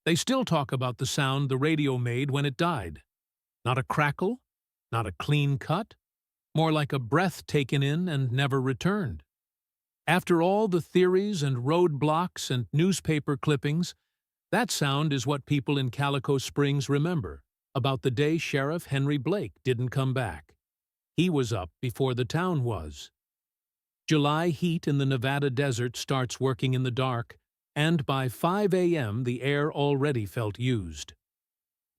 They still talk about the sound the radio made when it died. Not a crackle, not a clean cut, more like a breath taken in and never returned. After all the theories and roadblocks and newspaper clippings, that sound is what people in Calico Springs remember about the day Sheriff Henry Blake didn't come back. He was up before the town was. July heat in the Nevada desert starts working in the dark, and by 5 a.m. the air already felt used.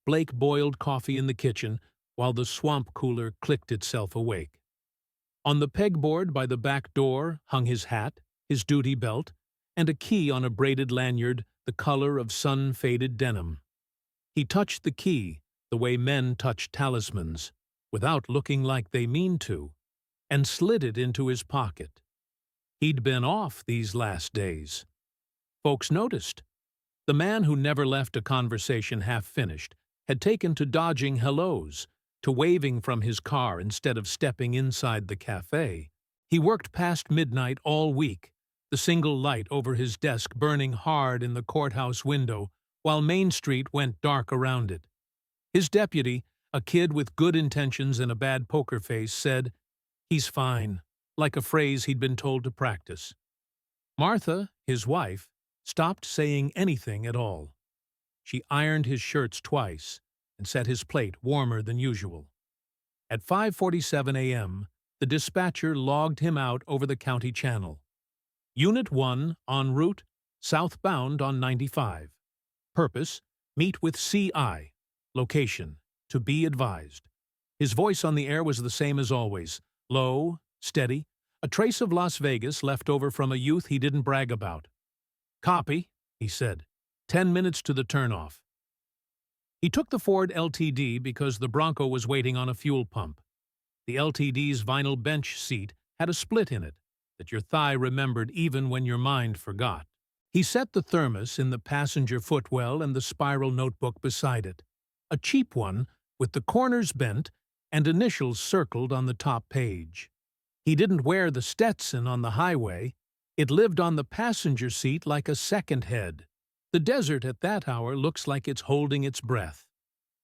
Blake boiled coffee in the kitchen while the swamp cooler clicked itself awake. On the pegboard by the back door hung his hat, his duty belt, and a key on a braided lanyard the color of sun-faded denim. He touched the key the way men touch talismans, without looking like they mean to, and slid it into his pocket. He'd been off these last days. Folks noticed. The man who never left a conversation half-finished had taken to dodging hellos, to waving from his car instead of stepping inside the cafe. He worked past midnight all week, the single light over his desk burning hard in the courthouse window while Main Street went dark around it. His deputy, a kid with good intentions and a bad poker face, said, "He's fine," like a phrase he'd been told to practice. Martha, his wife, stopped saying anything at all. She ironed his shirts twice and set his plate warmer than usual. At 5:47 a.m., the dispatcher logged him out over the county channel. Unit 1 en route, southbound on 95. Purpose, meet with CI. Location, to be advised. His voice on the air was the same as always, low, steady, a trace of Las Vegas left over from a youth he didn't brag about. "Copy," he said. 10 minutes to the turnoff. He took the Ford LTD because the Bronco was waiting on a fuel pump. The LTD's vinyl bench seat had a split in it that your thigh remembered even when your mind forgot. He set the thermos in the passenger footwell and the spiral notebook beside it, a cheap one with the corners bent and initials circled on the top page. He didn't wear the Stetson on the highway. It lived on the passenger seat like a second head. The desert at that hour looks like it's holding its breath.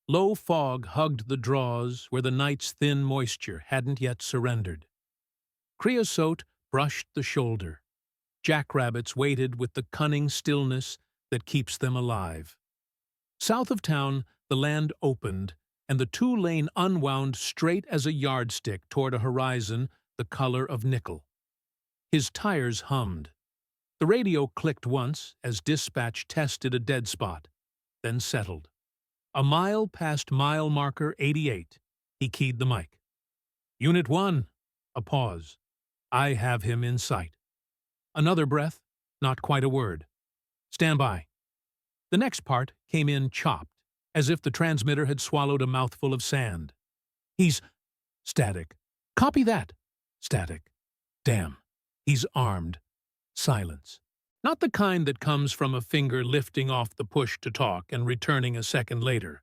Low fog hugged the draws where the night's thin moisture hadn't yet surrendered. Creosote brushed the shoulder. Jackrabbits waited with the cunning stillness that keeps them alive. South of town, the land opened, and the two-lane unwound straight as a yardstick toward a horizon the color of nickel. His tires hummed. The radio clicked once as dispatch tested a dead spot, then settled. A mile past mile marker 88, he keyed the mic. "Unit 1, a pause. "I have him in sight." Another breath, not quite a word. "Stand by." The next part came in chopped, as if the transmitter had swallowed a mouthful of sand. "He's..." Static. "Copy that." Static. "Damn. He's armed." Silence. Not the kind that comes from a finger lifting off the push to talk and returning a second later.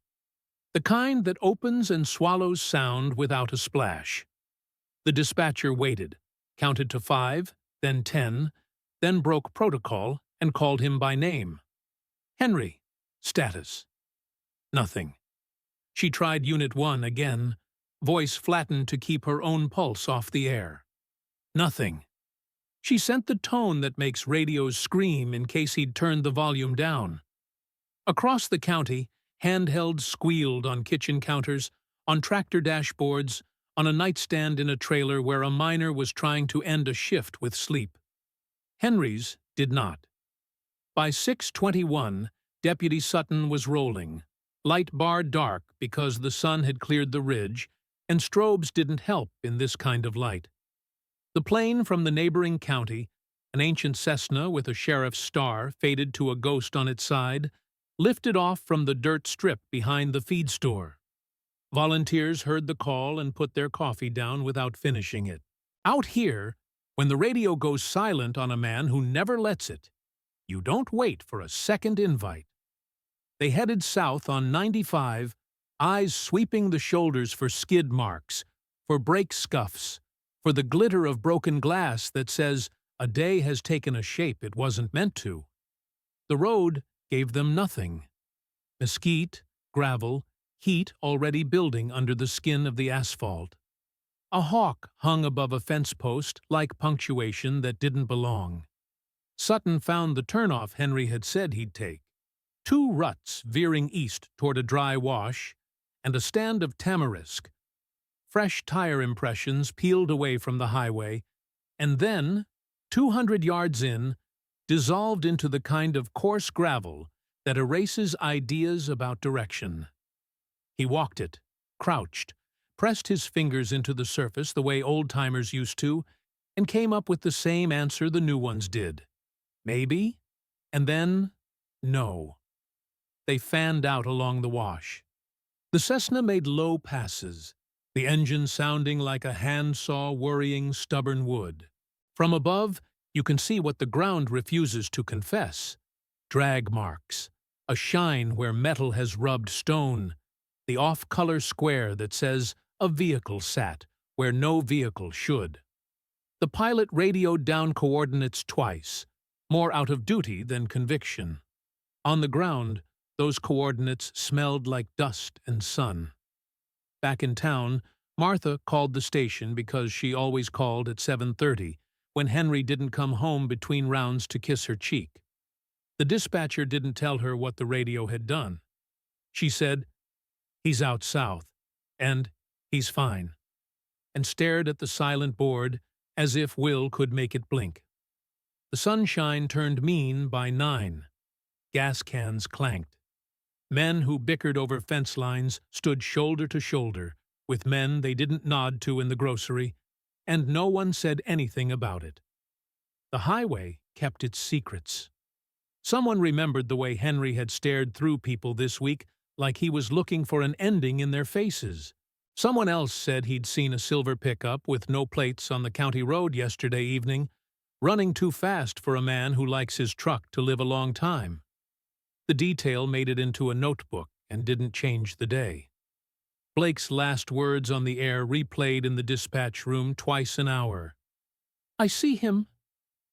The kind that opens and swallows sound without a splash. The dispatcher waited, counted to 5, then 10, then broke protocol and called him by name. "Henry. Status." Nothing. She tried Unit 1 again, voice flattened to keep her own pulse off the air. Nothing. She sent the tone that makes radios scream in case he'd turned the volume down. Across the county, handhelds squealed on kitchen counters, on tractor dashboards, on a nightstand in a trailer where a miner was trying to end a shift with sleep. Henry's did not. By 6:21, Deputy Sutton was rolling, light bar dark because the sun had cleared the ridge, and strobes didn't help in this kind of light. The plane from the neighboring county, an ancient Cessna with a sheriff's star faded to a ghost on its side, lifted off from the dirt strip behind the feed store. Volunteers heard the call and put their coffee down without finishing it. Out here, when the radio goes silent on a man who never lets it, you don't wait for a second invite. They headed south on 95, eyes sweeping the shoulders for skid marks, for brake scuffs, for the glitter of broken glass that says a day has taken a shape it wasn't meant to. The road gave them nothing. Mesquite, gravel, heat already building under the skin of the asphalt. A hawk hung above a fence post like punctuation that didn't belong. Sutton found the turnoff Henry had said he'd take. 2 ruts veering east toward a dry wash, and a stand of tamarisk. Fresh tire impressions peeled away from the highway, and then, 200 yards in, dissolved into the kind of coarse gravel that erases ideas about direction. He walked it, crouched, pressed his fingers into the surface the way old-timers used to, and came up with the same answer the new ones did. Maybe, and then no. They fanned out along the wash. The Cessna made low passes, the engine sounding like a handsaw worrying stubborn wood. From above, you can see what the ground refuses to confess. Drag marks, a shine where metal has rubbed stone, the off-color square that says a vehicle sat where no vehicle should. The pilot radioed down coordinates twice, more out of duty than conviction. On the ground, those coordinates smelled like dust and sun. Back in town, Martha called the station because she always called at 7:30, when Henry didn't come home between rounds to kiss her cheek. The dispatcher didn't tell her what the radio had done. She said, "He's out south," and "He's fine," and stared at the silent board as if will could make it blink. The sunshine turned mean by 9. Gas cans clanked. Men who bickered over fence lines stood shoulder to shoulder with men they didn't nod to in the grocery, and no one said anything about it. The highway kept its secrets. Someone remembered the way Henry had stared through people this week like he was looking for an ending in their faces. Someone else said he'd seen a silver pickup with no plates on the county road yesterday evening, running too fast for a man who likes his truck to live a long time. The detail made it into a notebook and didn't change the day. Blake's last words on the air replayed in the dispatch room twice an hour. "I see him.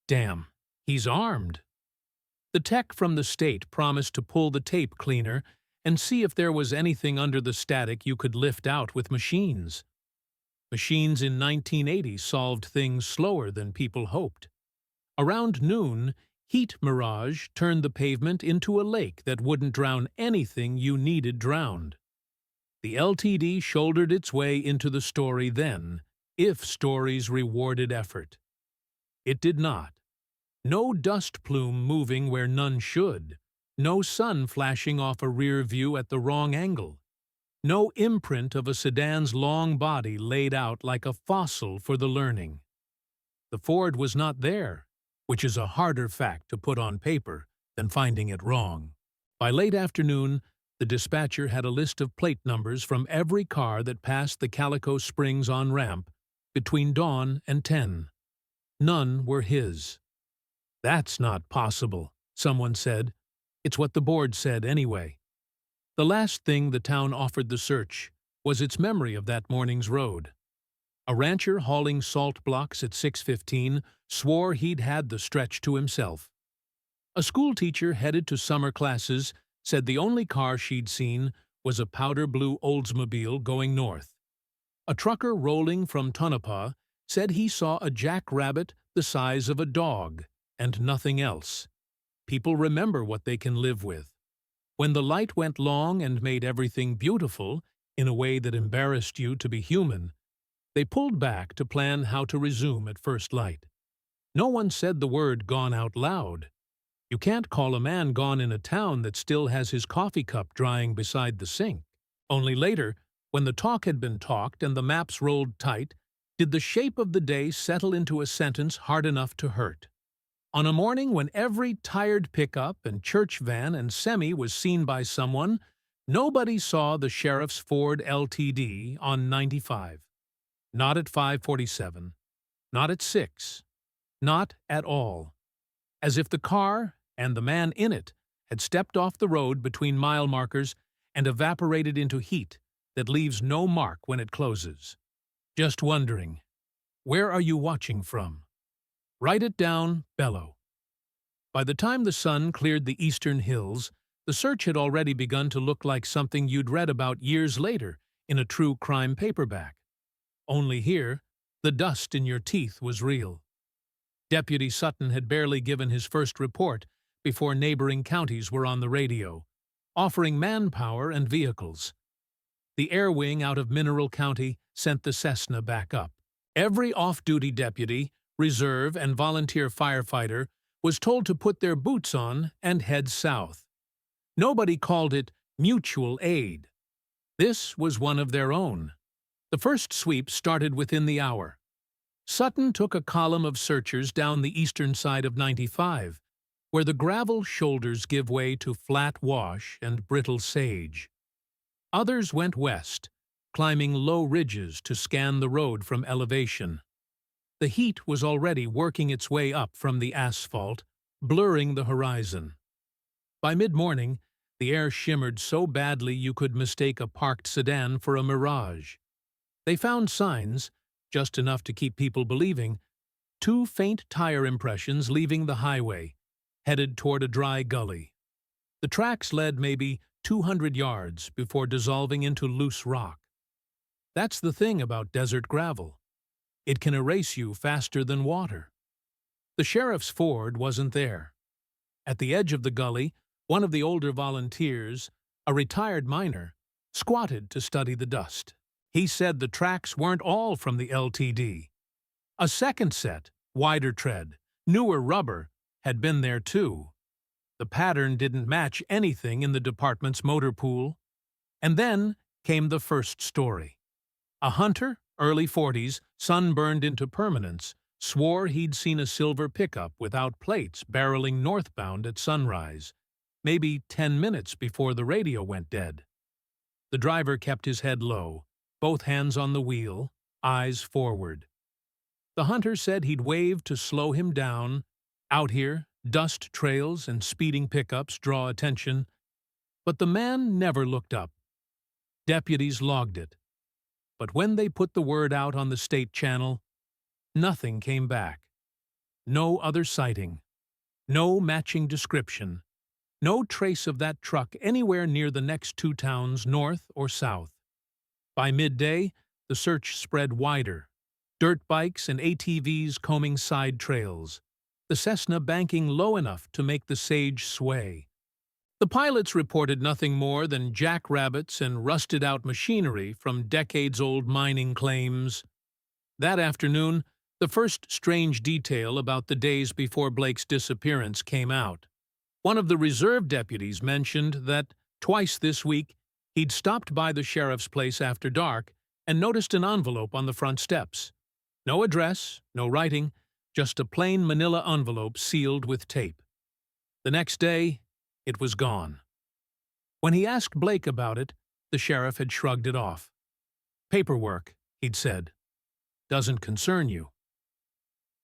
Damn, he's armed." The tech from the state promised to pull the tape cleaner and see if there was anything under the static you could lift out with machines. Machines in 1980 solved things slower than people hoped. Around noon, heat mirage turned the pavement into a lake that wouldn't drown anything you needed drowned. The LTD shouldered its way into the story then, if stories rewarded effort. It did not. No dust plume moving where none should. No sun flashing off a rear view at the wrong angle. No imprint of a sedan's long body laid out like a fossil for the learning. The Ford was not there, which is a harder fact to put on paper than finding it wrong. By late afternoon, the dispatcher had a list of plate numbers from every car that passed the Calico Springs on-ramp between dawn and 10. None were his. "That's not possible," someone said. "It's what the board said anyway." The last thing the town offered the search was its memory of that morning's road. A rancher hauling salt blocks at 6:15 swore he'd had the stretch to himself. A schoolteacher headed to summer classes said the only car she'd seen was a powder-blue Oldsmobile going north. A trucker rolling from Tonopah said he saw a jackrabbit the size of a dog, and nothing else. People remember what they can live with. When the light went long and made everything beautiful, in a way that embarrassed you to be human, they pulled back to plan how to resume at first light. No one said the word gone out loud. You can't call a man gone in a town that still has his coffee cup drying beside the sink. Only later, when the talk had been talked and the maps rolled tight, did the shape of the day settle into a sentence hard enough to hurt. On a morning when every tired pickup and church van and semi was seen by someone, nobody saw the sheriff's Ford LTD on 95. Not at 5:47. Not at 6. Not at all. As if the car and the man in it had stepped off the road between mile markers and evaporated into heat that leaves no mark when it closes. Just wondering, where are you watching from? Write it down, Bellow. By the time the sun cleared the eastern hills, The search had already begun to look like something you'd read about years later in a true crime paperback. Only here, the dust in your teeth was real. Deputy Sutton had barely given his first report before neighboring counties were on the radio, offering manpower and vehicles. The air wing out of Mineral County sent the Cessna back up. Every off-duty deputy, reserve, and volunteer firefighter was told to put their boots on and head south. Nobody called it mutual aid. This was one of their own. The first sweep started within the hour. Sutton took a column of searchers down the eastern side of 95, where the gravel shoulders give way to flat wash and brittle sage. Others went west, climbing low ridges to scan the road from elevation. The heat was already working its way up from the asphalt, blurring the horizon. By mid-morning, the air shimmered so badly you could mistake a parked sedan for a mirage. They found signs, just enough to keep people believing, 2 faint tire impressions leaving the highway, headed toward a dry gully. The tracks led maybe 200 yards before dissolving into loose rock. That's the thing about desert gravel. It can erase you faster than water. The sheriff's Ford wasn't there. At the edge of the gully, one of the older volunteers, a retired miner, squatted to study the dust. He said the tracks weren't all from the LTD. A second set, wider tread, newer rubber, had been there too. The pattern didn't match anything in the department's motor pool. And then came the first story. A hunter, early 40s, sunburned into permanence, swore he'd seen a silver pickup without plates barreling northbound at sunrise, maybe 10 minutes before the radio went dead. The driver kept his head low, both hands on the wheel, eyes forward. The hunter said he'd waved to slow him down. Out here, dust trails and speeding pickups draw attention, but the man never looked up. Deputies logged it. But when they put the word out on the state channel, nothing came back. No other sighting. No matching description. No trace of that truck anywhere near the next 2 towns, north or south. By midday, the search spread wider. Dirt bikes and ATVs combing side trails. The Cessna banking low enough to make the sage sway. The pilots reported nothing more than jackrabbits and rusted-out machinery from decades-old mining claims. That afternoon, the first strange detail about the days before Blake's disappearance came out. One of the reserve deputies mentioned that twice this week he'd stopped by the sheriff's place after dark and noticed an envelope on the front steps. No address, no writing, just a plain manila envelope sealed with tape. The next day, it was gone. When he asked Blake about it, the sheriff had shrugged it off. Paperwork, he'd said. Doesn't concern you.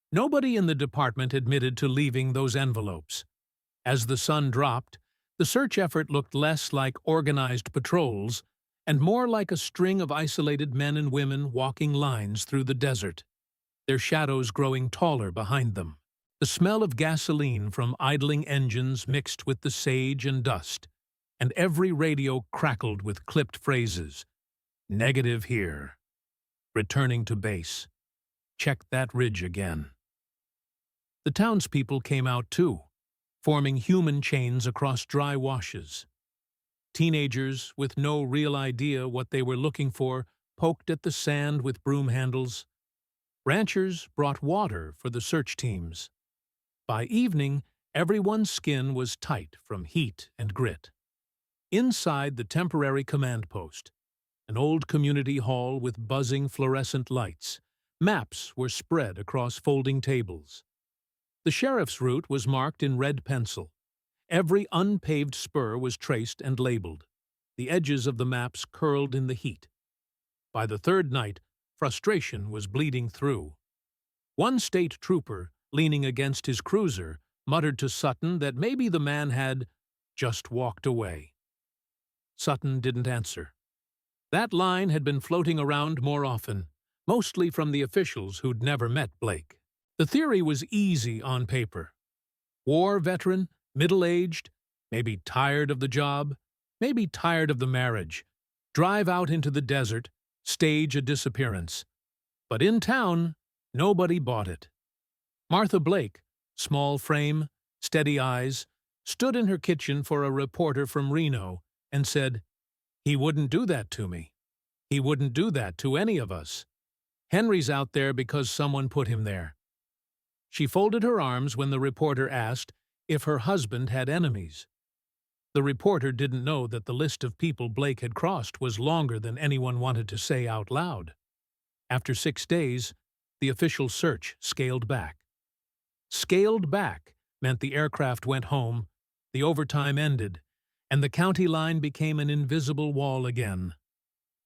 Nobody in the department admitted to leaving those envelopes. As the sun dropped, the search effort looked less like organized patrols and more like a string of isolated men and women walking lines through the desert, their shadows growing taller behind them. The smell of gasoline from idling engines mixed with the sage and dust, and every radio crackled with clipped phrases. Negative here. Returning to base. Check that ridge again. The townspeople came out too, forming human chains across dry washes. Teenagers, with no real idea what they were looking for, poked at the sand with broom handles. Ranchers brought water for the search teams. By evening, everyone's skin was tight from heat and grit. Inside the temporary command post, an old community hall with buzzing fluorescent lights, maps were spread across folding tables. The sheriff's route was marked in red pencil. Every unpaved spur was traced and labeled. The edges of the maps curled in the heat. By the third night, frustration was bleeding through. One state trooper, leaning against his cruiser, muttered to Sutton that maybe the man had just walked away. Sutton didn't answer. That line had been floating around more often, mostly from the officials who'd never met Blake. The theory was easy on paper. War veteran, middle-aged, maybe tired of the job, maybe tired of the marriage, drive out into the desert, stage a disappearance. But in town, nobody bought it. Martha Blake, small frame, steady eyes, stood in her kitchen for a reporter from Reno and said, "He wouldn't do that to me. He wouldn't do that to any of us. Henry's out there because someone put him there." She folded her arms when the reporter asked if her husband had enemies. The reporter didn't know that the list of people Blake had crossed was longer than anyone wanted to say out loud. After 6 days, the official search scaled back. Scaled back meant the aircraft went home, the overtime ended, and the county line became an invisible wall again.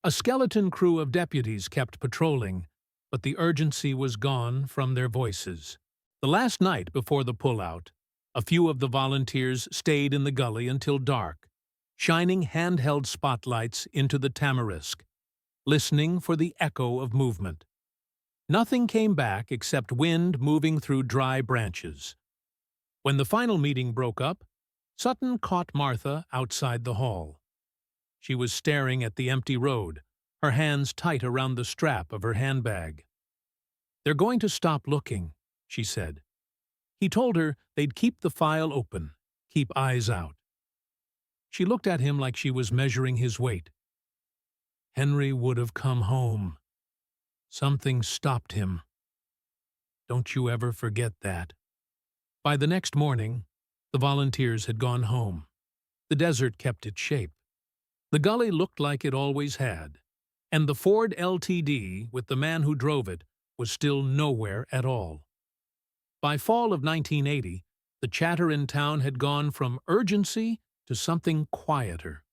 A skeleton crew of deputies kept patrolling, but the urgency was gone from their voices. The last night before the pullout, a few of the volunteers stayed in the gully until dark, shining handheld spotlights into the tamarisk, listening for the echo of movement. Nothing came back except wind moving through dry branches. When the final meeting broke up, Sutton caught Martha outside the hall. She was staring at the empty road, her hands tight around the strap of her handbag. "They're going to stop looking," she said. He told her they'd keep the file open, keep eyes out. She looked at him like she was measuring his weight. Henry would have come home. Something stopped him. Don't you ever forget that. By the next morning, the volunteers had gone home. The desert kept its shape. The gully looked like it always had, and the Ford LTD, with the man who drove it, was still nowhere at all. By fall of 1980, the chatter in town had gone from urgency to something quieter,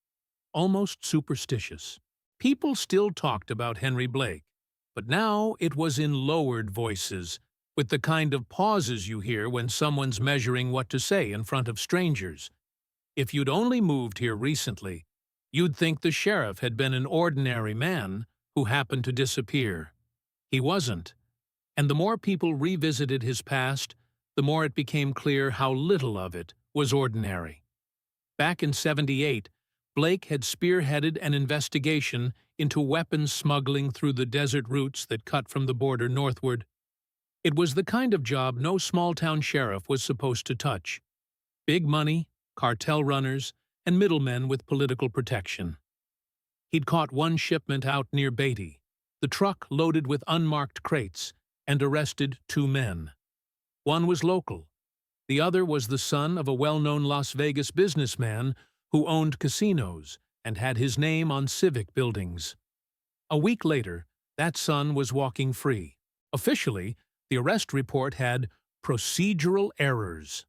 almost superstitious. People still talked about Henry Blake, but now it was in lowered voices, with the kind of pauses you hear when someone's measuring what to say in front of strangers. If you'd only moved here recently, you'd think the sheriff had been an ordinary man who happened to disappear. He wasn't, and the more people revisited his past, the more it became clear how little of it was ordinary. Back in '78, Blake had spearheaded an investigation into weapons smuggling through the desert routes that cut from the border northward. It was the kind of job no small-town sheriff was supposed to touch. Big money, cartel runners, and middlemen with political protection. He'd caught one shipment out near Beatty, the truck loaded with unmarked crates, and arrested 2 men. One was local. The other was the son of a well-known Las Vegas businessman who owned casinos and had his name on civic buildings. A week later, that son was walking free. Officially, the arrest report had procedural errors.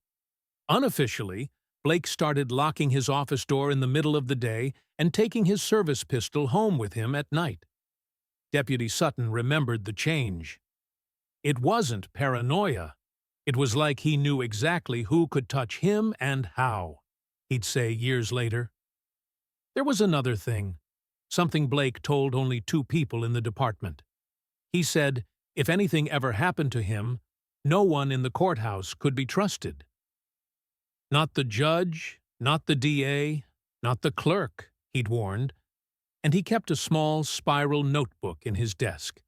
Unofficially, Blake started locking his office door in the middle of the day and taking his service pistol home with him at night. Deputy Sutton remembered the change. It wasn't paranoia. It was like he knew exactly who could touch him and how, he'd say years later. There was another thing, something Blake told only 2 people in the department. He said if anything ever happened to him, no one in the courthouse could be trusted. Not the judge, not the DA, not the clerk, he'd warned, and he kept a small spiral notebook in his desk,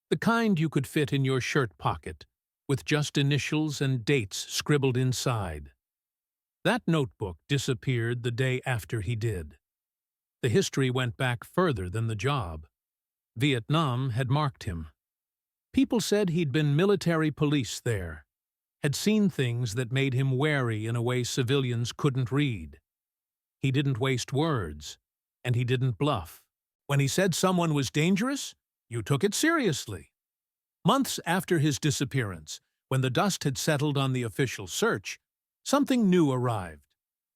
the kind you could fit in your shirt pocket, with just initials and dates scribbled inside. That notebook disappeared the day after he did. The history went back further than the job. Vietnam had marked him. People said he'd been military police there, had seen things that made him wary in a way civilians couldn't read. He didn't waste words, and he didn't bluff. When he said someone was dangerous, you took it seriously. Months after his disappearance, when the dust had settled on the official search, something new arrived.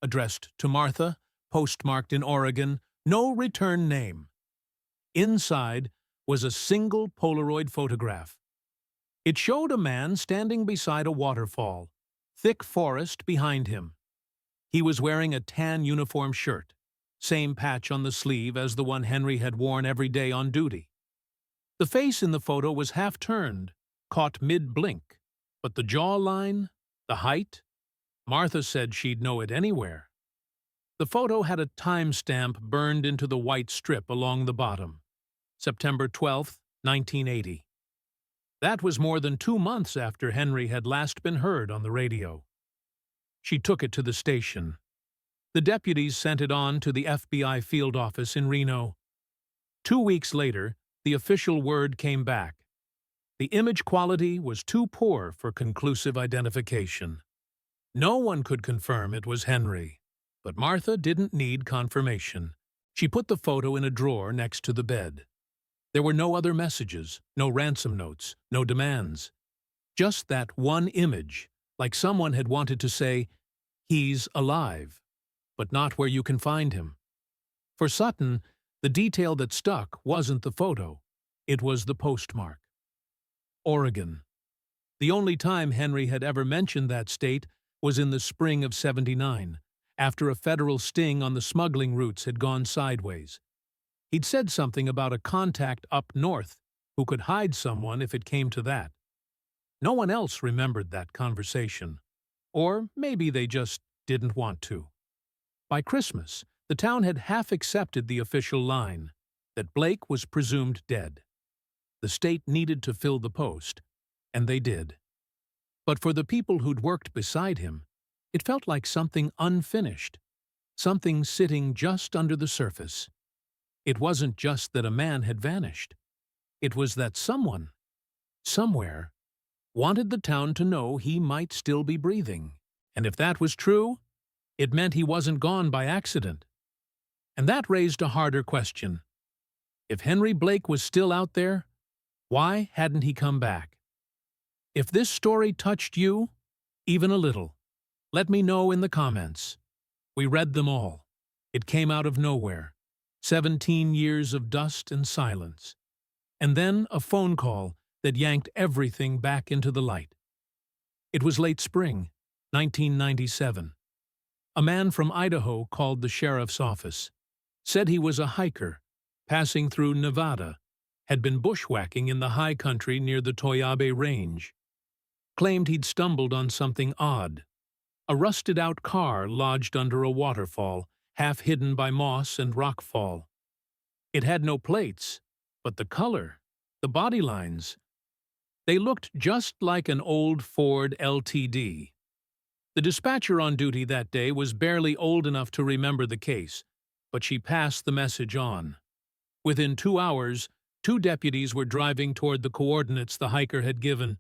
Addressed to Martha, postmarked in Oregon, no return name. Inside was a single Polaroid photograph. It showed a man standing beside a waterfall, thick forest behind him. He was wearing a tan uniform shirt, same patch on the sleeve as the one Henry had worn every day on duty. The face in the photo was half-turned, caught mid-blink, but the jawline, the height, Martha said she'd know it anywhere. The photo had a timestamp burned into the white strip along the bottom. September 12, 1980. That was more than 2 months after Henry had last been heard on the radio. She took it to the station. The deputies sent it on to the FBI field office in Reno. 2 weeks later, the official word came back. The image quality was too poor for conclusive identification. No one could confirm it was Henry, but Martha didn't need confirmation. She put the photo in a drawer next to the bed. There were no other messages, no ransom notes, no demands. Just that one image, like someone had wanted to say, "He's alive," but not where you can find him. For Sutton, the detail that stuck wasn't the photo, it was the postmark. Oregon. The only time Henry had ever mentioned that state was in the spring of '79, after a federal sting on the smuggling routes had gone sideways. He'd said something about a contact up north who could hide someone if it came to that. No one else remembered that conversation. Or maybe they just didn't want to. By Christmas, the town had half accepted the official line that Blake was presumed dead. The state needed to fill the post, and they did. But for the people who'd worked beside him, it felt like something unfinished, something sitting just under the surface. It wasn't just that a man had vanished. It was that someone, somewhere, wanted the town to know he might still be breathing. And if that was true, it meant he wasn't gone by accident. And that raised a harder question. If Henry Blake was still out there, why hadn't he come back? If this story touched you, even a little, let me know in the comments. We read them all. It came out of nowhere. 17 years of dust and silence. And then a phone call that yanked everything back into the light. It was late spring, 1997. A man from Idaho called the sheriff's office, said he was a hiker, passing through Nevada, had been bushwhacking in the high country near the Toyabe Range. Claimed he'd stumbled on something odd. A rusted-out car lodged under a waterfall, half hidden by moss and rockfall. It had no plates, but the color, the body lines, they looked just like an old Ford LTD. The dispatcher on duty that day was barely old enough to remember the case, but she passed the message on. Within 2 hours, 2 deputies were driving toward the coordinates the hiker had given.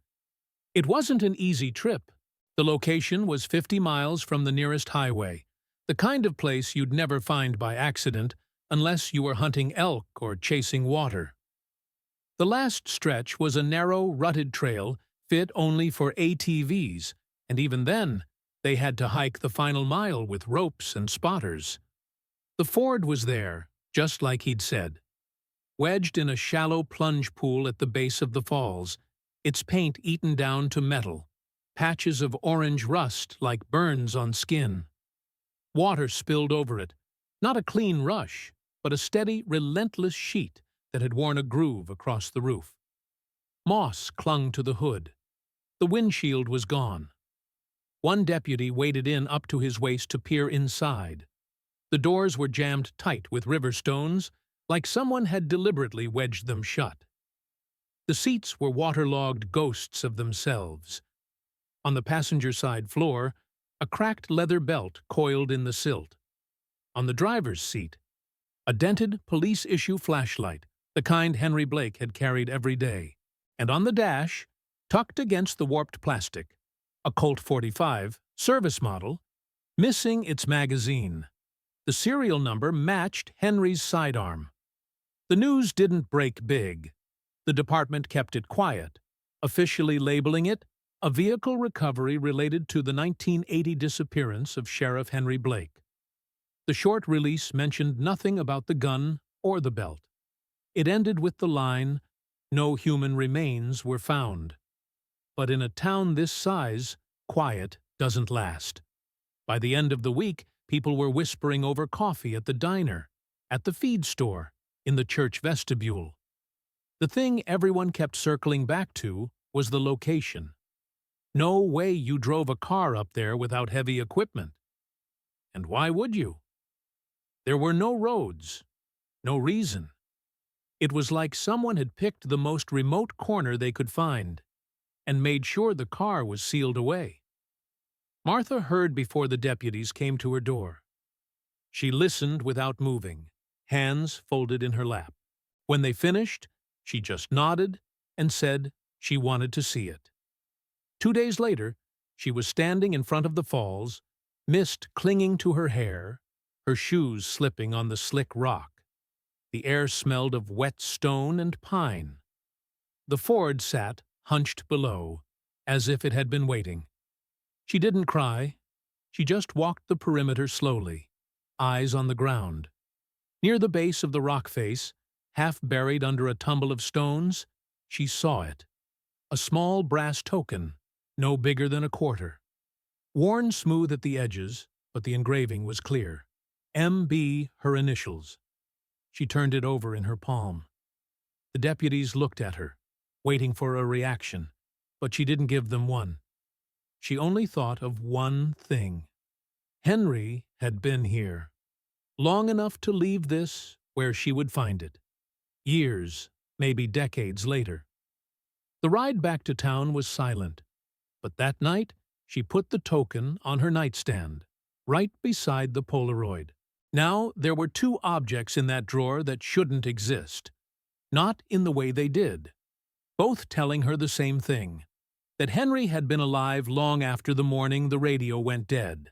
It wasn't an easy trip. The location was 50 miles from the nearest highway, the kind of place you'd never find by accident unless you were hunting elk or chasing water. The last stretch was a narrow, rutted trail fit only for ATVs, and even then, they had to hike the final mile with ropes and spotters. The Ford was there, just like he'd said. Wedged in a shallow plunge pool at the base of the falls, its paint eaten down to metal, patches of orange rust like burns on skin. Water spilled over it, not a clean rush, but a steady, relentless sheet that had worn a groove across the roof. Moss clung to the hood. The windshield was gone. One deputy waded in up to his waist to peer inside. The doors were jammed tight with river stones, like someone had deliberately wedged them shut. The seats were waterlogged ghosts of themselves. On the passenger side floor, a cracked leather belt coiled in the silt. On the driver's seat, a dented police-issue flashlight, the kind Henry Blake had carried every day. And on the dash, tucked against the warped plastic, a Colt .45, service model, missing its magazine. The serial number matched Henry's sidearm. The news didn't break big. The department kept it quiet, officially labeling it a vehicle recovery related to the 1980 disappearance of Sheriff Henry Blake. The short release mentioned nothing about the gun or the belt. It ended with the line, "No human remains were found." But in a town this size, quiet doesn't last. By the end of the week, people were whispering over coffee at the diner, at the feed store, in the church vestibule. The thing everyone kept circling back to was the location. No way you drove a car up there without heavy equipment. And why would you? There were no roads, no reason. It was like someone had picked the most remote corner they could find and made sure the car was sealed away. Martha heard before the deputies came to her door. She listened without moving, hands folded in her lap. When they finished, she just nodded and said she wanted to see it. 2 days later, she was standing in front of the falls, mist clinging to her hair, her shoes slipping on the slick rock. The air smelled of wet stone and pine. The Ford sat hunched below, as if it had been waiting. She didn't cry. She just walked the perimeter slowly, eyes on the ground. Near the base of the rock face, half buried under a tumble of stones, she saw it. A small brass token, no bigger than a quarter. Worn smooth at the edges, but the engraving was clear. M.B. her initials. She turned it over in her palm. The deputies looked at her, waiting for a reaction, but she didn't give them one. She only thought of one thing. Henry had been here, long enough to leave this where she would find it. Years, maybe decades later. The ride back to town was silent, but that night she put the token on her nightstand, right beside the Polaroid. Now there were two objects in that drawer that shouldn't exist, not in the way they did, both telling her the same thing, that Henry had been alive long after the morning the radio went dead,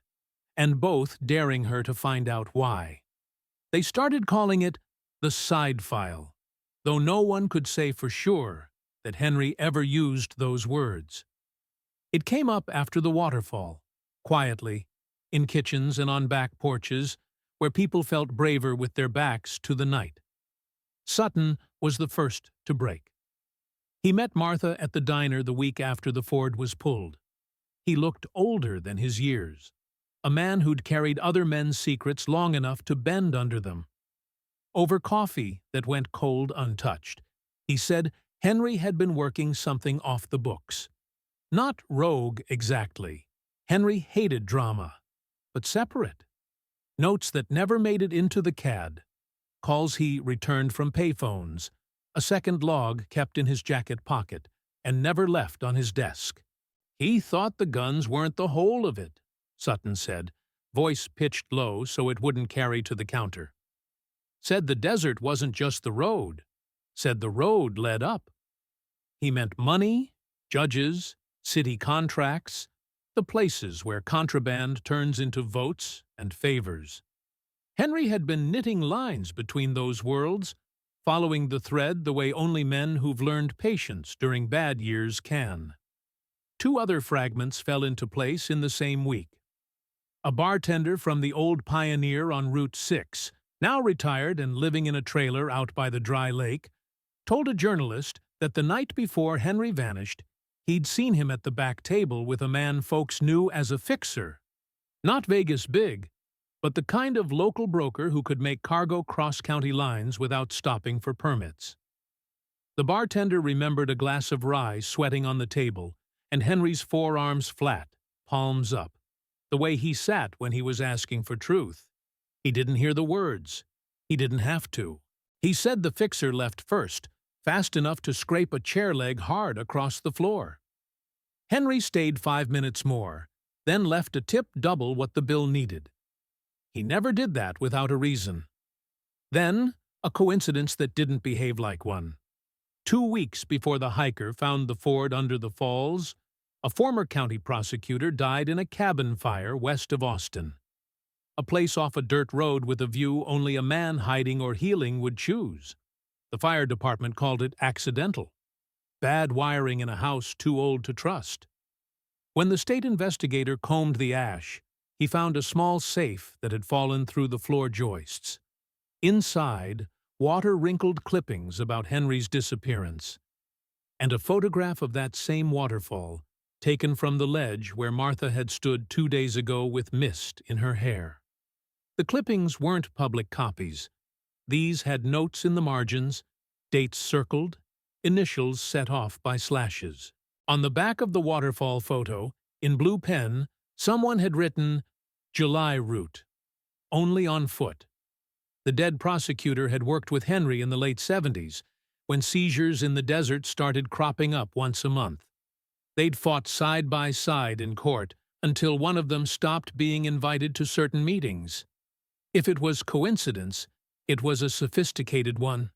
and both daring her to find out why. They started calling it the side file, though no one could say for sure that Henry ever used those words. It came up after the waterfall, quietly, in kitchens and on back porches, where people felt braver with their backs to the night. Sutton was the first to break. He met Martha at the diner the week after the Ford was pulled. He looked older than his years, a man who'd carried other men's secrets long enough to bend under them. Over coffee that went cold untouched, he said Henry had been working something off the books. Not rogue exactly. Henry hated drama, but separate. Notes that never made it into the CAD. Calls he returned from payphones. A second log kept in his jacket pocket and never left on his desk. He thought the guns weren't the whole of it, Sutton said, voice pitched low so it wouldn't carry to the counter. Said the desert wasn't just the road. Said the road led up. He meant money, judges, city contracts, the places where contraband turns into votes and favors. Henry had been knitting lines between those worlds, following the thread the way only men who've learned patience during bad years can. Two other fragments fell into place in the same week. A bartender from the old Pioneer on Route 6, now retired and living in a trailer out by the dry lake, told a journalist that the night before Henry vanished, he'd seen him at the back table with a man folks knew as a fixer. Not Vegas big, but the kind of local broker who could make cargo cross-county lines without stopping for permits. The bartender remembered a glass of rye sweating on the table, and Henry's forearms flat, palms up, the way he sat when he was asking for truth. He didn't hear the words. He didn't have to. He said the fixer left first, fast enough to scrape a chair leg hard across the floor. Henry stayed 5 minutes more, then left a tip double what the bill needed. He never did that without a reason. Then, a coincidence that didn't behave like one. 2 weeks before the hiker found the Ford under the falls, a former county prosecutor died in a cabin fire west of Austin. A place off a dirt road with a view only a man hiding or healing would choose. The fire department called it accidental. Bad wiring in a house too old to trust. When the state investigator combed the ash, he found a small safe that had fallen through the floor joists. Inside, water-wrinkled clippings about Henry's disappearance, and a photograph of that same waterfall, taken from the ledge where Martha had stood 2 days ago with mist in her hair. The clippings weren't public copies. These had notes in the margins, dates circled, initials set off by slashes. On the back of the waterfall photo, in blue pen, someone had written, July route, only on foot. The dead prosecutor had worked with Henry in the late 70s, when seizures in the desert started cropping up once a month. They'd fought side by side in court until one of them stopped being invited to certain meetings. If it was coincidence, it was a sophisticated one.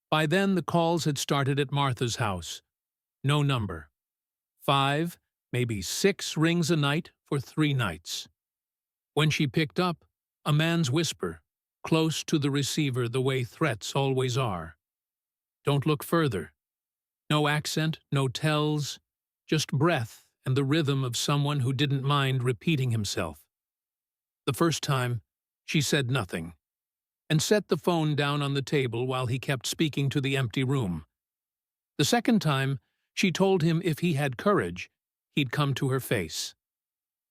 By then, the calls had started at Martha's house. No number. 5, maybe 6 rings a night for 3 nights. When she picked up, a man's whisper, close to the receiver the way threats always are. Don't look further. No accent, no tells, just breath and the rhythm of someone who didn't mind repeating himself. The first time, she said nothing, and set the phone down on the table while he kept speaking to the empty room. The second time, she told him if he had courage, he'd come to her face.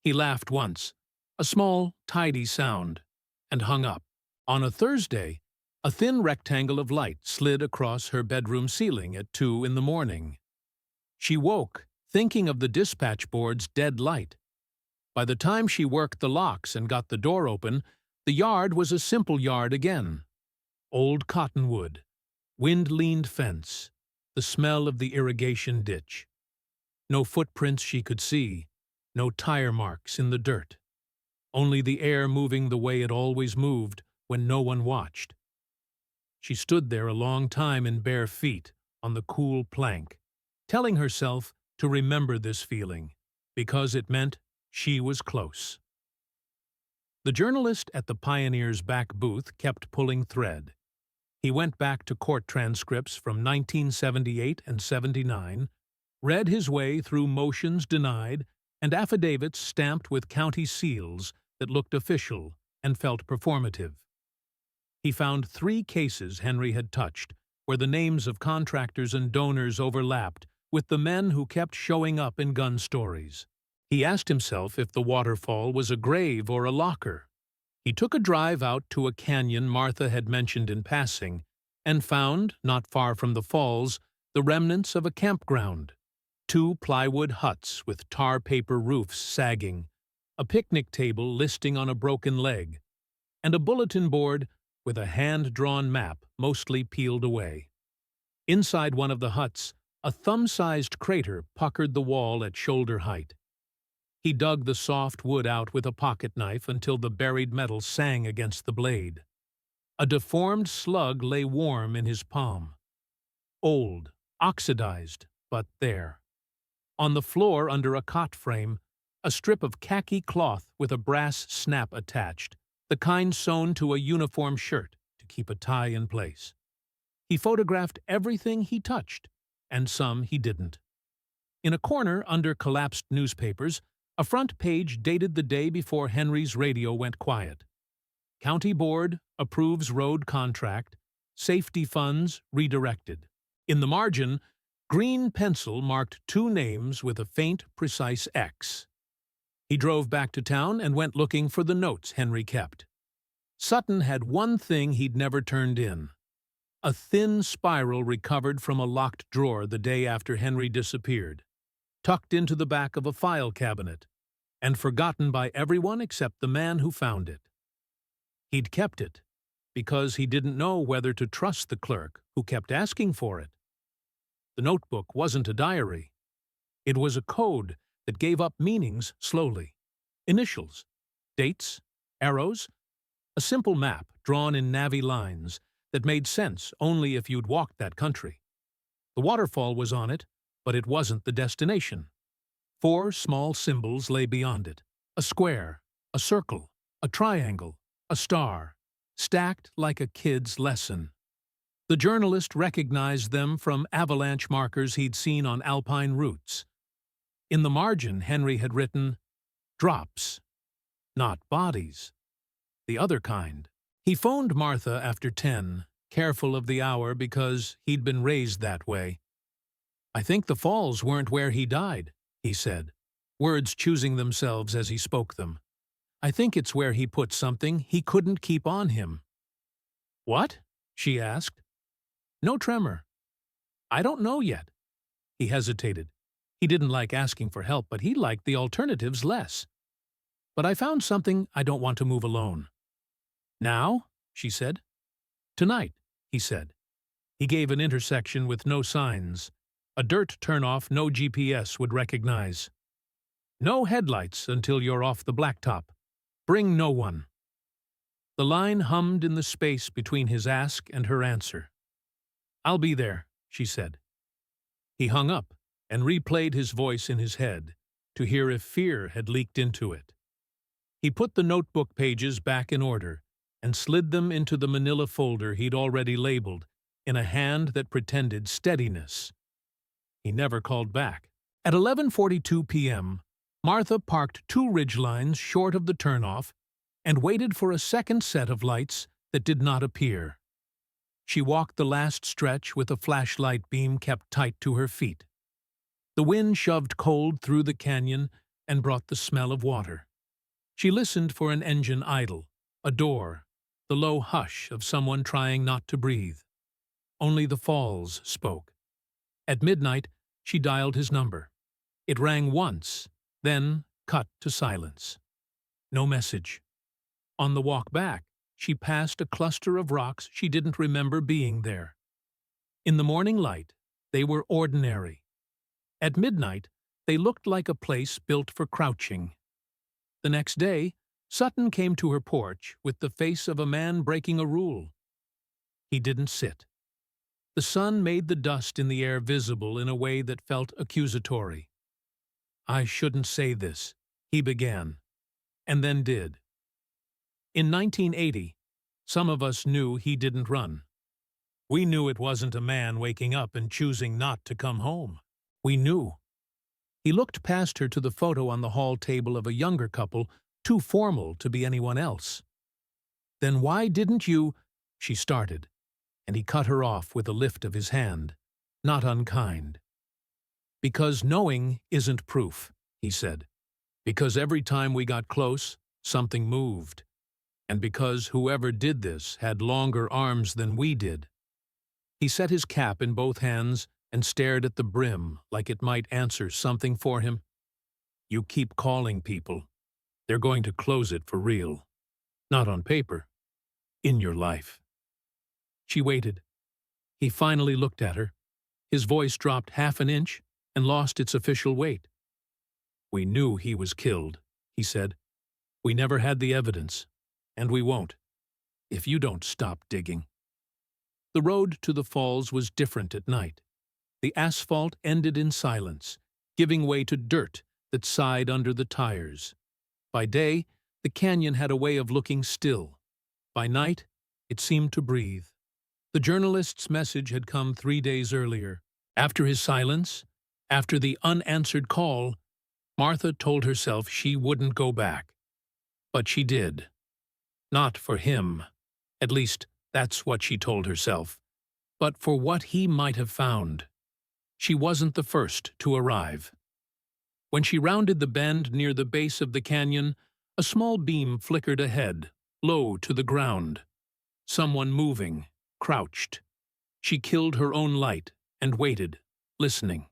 He laughed once, a small, tidy sound, and hung up. On a Thursday, a thin rectangle of light slid across her bedroom ceiling at 2 in the morning. She woke, thinking of the dispatch board's dead light. By the time she worked the locks and got the door open, the yard was a simple yard again. Old cottonwood, wind-leaned fence, the smell of the irrigation ditch. No footprints she could see, no tire marks in the dirt. Only the air moving the way it always moved when no one watched. She stood there a long time in bare feet on the cool plank, telling herself to remember this feeling, because it meant she was close. The journalist at the Pioneer's back booth kept pulling thread. He went back to court transcripts from 1978 and 79, read his way through motions denied and affidavits stamped with county seals that looked official and felt performative. He found 3 cases Henry had touched, where the names of contractors and donors overlapped with the men who kept showing up in gun stories. He asked himself if the Waterfal was a grave or a locker. He took a drive out to a canyon Martha had mentioned in passing and found, not far from the falls, the remnants of a campground. 2 plywood huts with tar paper roofs sagging, a picnic table listing on a broken leg, and a bulletin board with a hand-drawn map mostly peeled away. Inside one of the huts, a thumb-sized crater puckered the wall at shoulder height. He dug the soft wood out with a pocket knife until the buried metal sang against the blade. A deformed slug lay warm in his palm. Old, oxidized, but there. On the floor under a cot frame, a strip of khaki cloth with a brass snap attached, the kind sewn to a uniform shirt to keep a tie in place. He photographed everything he touched, and some he didn't. In a corner under collapsed newspapers, a front page dated the day before Henry's radio went quiet. County Board approves road contract, safety funds redirected. In the margin, green pencil marked 2 names with a faint, precise X. He drove back to town and went looking for the notes Henry kept. Sutton had one thing he'd never turned in: a thin spiral recovered from a locked drawer the day after Henry disappeared, tucked into the back of a file cabinet, and forgotten by everyone except the man who found it. He'd kept it because he didn't know whether to trust the clerk who kept asking for it. The notebook wasn't a diary. It was a code that gave up meanings slowly. Initials, dates, arrows, a simple map drawn in navy lines that made sense only if you'd walked that country. The Waterfal was on it, but it wasn't the destination. 4 small symbols lay beyond it: a square, a circle, a triangle, a star, stacked like a kid's lesson. The journalist recognized them from avalanche markers he'd seen on alpine routes. In the margin, Henry had written, "Drops, not bodies. The other kind." He phoned Martha after 10, careful of the hour because he'd been raised that way. "I think the falls weren't where he died," he said, words choosing themselves as he spoke them. "I think it's where he put something he couldn't keep on him." "What?" she asked. No tremor. "I don't know yet." He hesitated. He didn't like asking for help, but he liked the alternatives less. "But I found something I don't want to move alone." "Now?" she said. Tonight, he said. He gave an intersection with no signs. A dirt turnoff no GPS would recognize. No headlights until you're off the blacktop. Bring no one. The line hummed in the space between his ask and her answer. I'll be there, she said. He hung up and replayed his voice in his head to hear if fear had leaked into it. He put the notebook pages back in order and slid them into the manila folder he'd already labeled in a hand that pretended steadiness. He never called back. At 11:42 p.m., Martha parked 2 ridgelines short of the turnoff and waited for a second set of lights that did not appear. She walked the last stretch with a flashlight beam kept tight to her feet. The wind shoved cold through the canyon and brought the smell of water. She listened for an engine idle, a door, the low hush of someone trying not to breathe. Only the falls spoke. At midnight, she dialed his number. It rang once, then cut to silence. No message. On the walk back, she passed a cluster of rocks she didn't remember being there. In the morning light, they were ordinary. At midnight, they looked like a place built for crouching. The next day, Sutton came to her porch with the face of a man breaking a rule. He didn't sit. The sun made the dust in the air visible in a way that felt accusatory. I shouldn't say this, he began, and then did. In 1980, some of us knew he didn't run. We knew it wasn't a man waking up and choosing not to come home. We knew. He looked past her to the photo on the hall table of a younger couple, too formal to be anyone else. Then why didn't you? She started, and he cut her off with a lift of his hand, not unkind. Because knowing isn't proof, he said. Because every time we got close, something moved. And because whoever did this had longer arms than we did. He set his cap in both hands and stared at the brim like it might answer something for him. You keep calling people. They're going to close it for real. Not on paper. In your life. She waited. He finally looked at her. His voice dropped half an inch and lost its official weight. We knew he was killed, he said. We never had the evidence. And we won't, if you don't stop digging. The road to the falls was different at night. The asphalt ended in silence, giving way to dirt that sighed under the tires. By day, the canyon had a way of looking still. By night, it seemed to breathe. The journalist's message had come 3 days earlier. After his silence, after the unanswered call, Martha told herself she wouldn't go back. But she did. Not for him. At least, that's what she told herself. But for what he might have found. She wasn't the first to arrive. When she rounded the bend near the base of the canyon, a small beam flickered ahead, low to the ground. Someone moving, crouched. She killed her own light and waited, listening.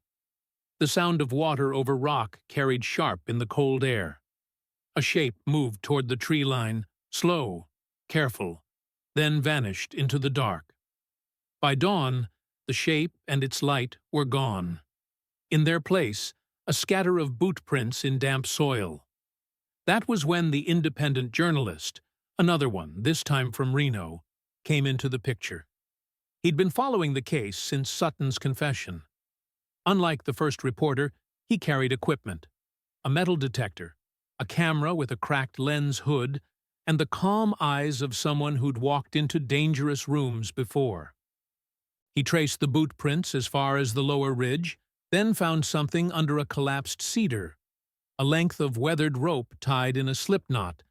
The sound of water over rock carried sharp in the cold air. A shape moved toward the tree line, slow, careful, then vanished into the dark. By dawn, the shape and its light were gone. In their place, a scatter of boot prints in damp soil. That was when the independent journalist, another one, this time from Reno, came into the picture. He'd been following the case since Sutton's confession. Unlike the first reporter, he carried equipment, a metal detector, a camera with a cracked lens hood, and the calm eyes of someone who'd walked into dangerous rooms before. He traced the boot prints as far as the lower ridge, then found something under a collapsed cedar, a length of weathered rope tied in a slip knot,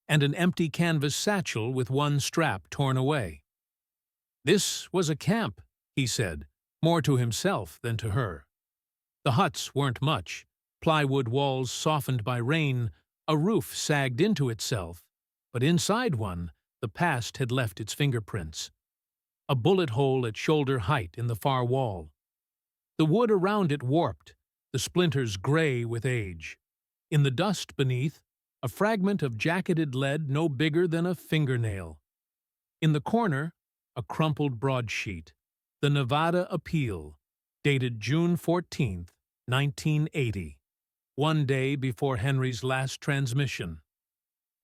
and an empty canvas satchel with one strap torn away. This was a camp, he said, more to himself than to her. The huts weren't much, plywood walls softened by rain, a roof sagged into itself, but inside one, the past had left its fingerprints. A bullet hole at shoulder height in the far wall. The wood around it warped, the splinters gray with age. In the dust beneath, a fragment of jacketed lead no bigger than a fingernail. In the corner, a crumpled broadsheet, the Nevada Appeal, dated June 14th, 1980, one day before Henry's last transmission.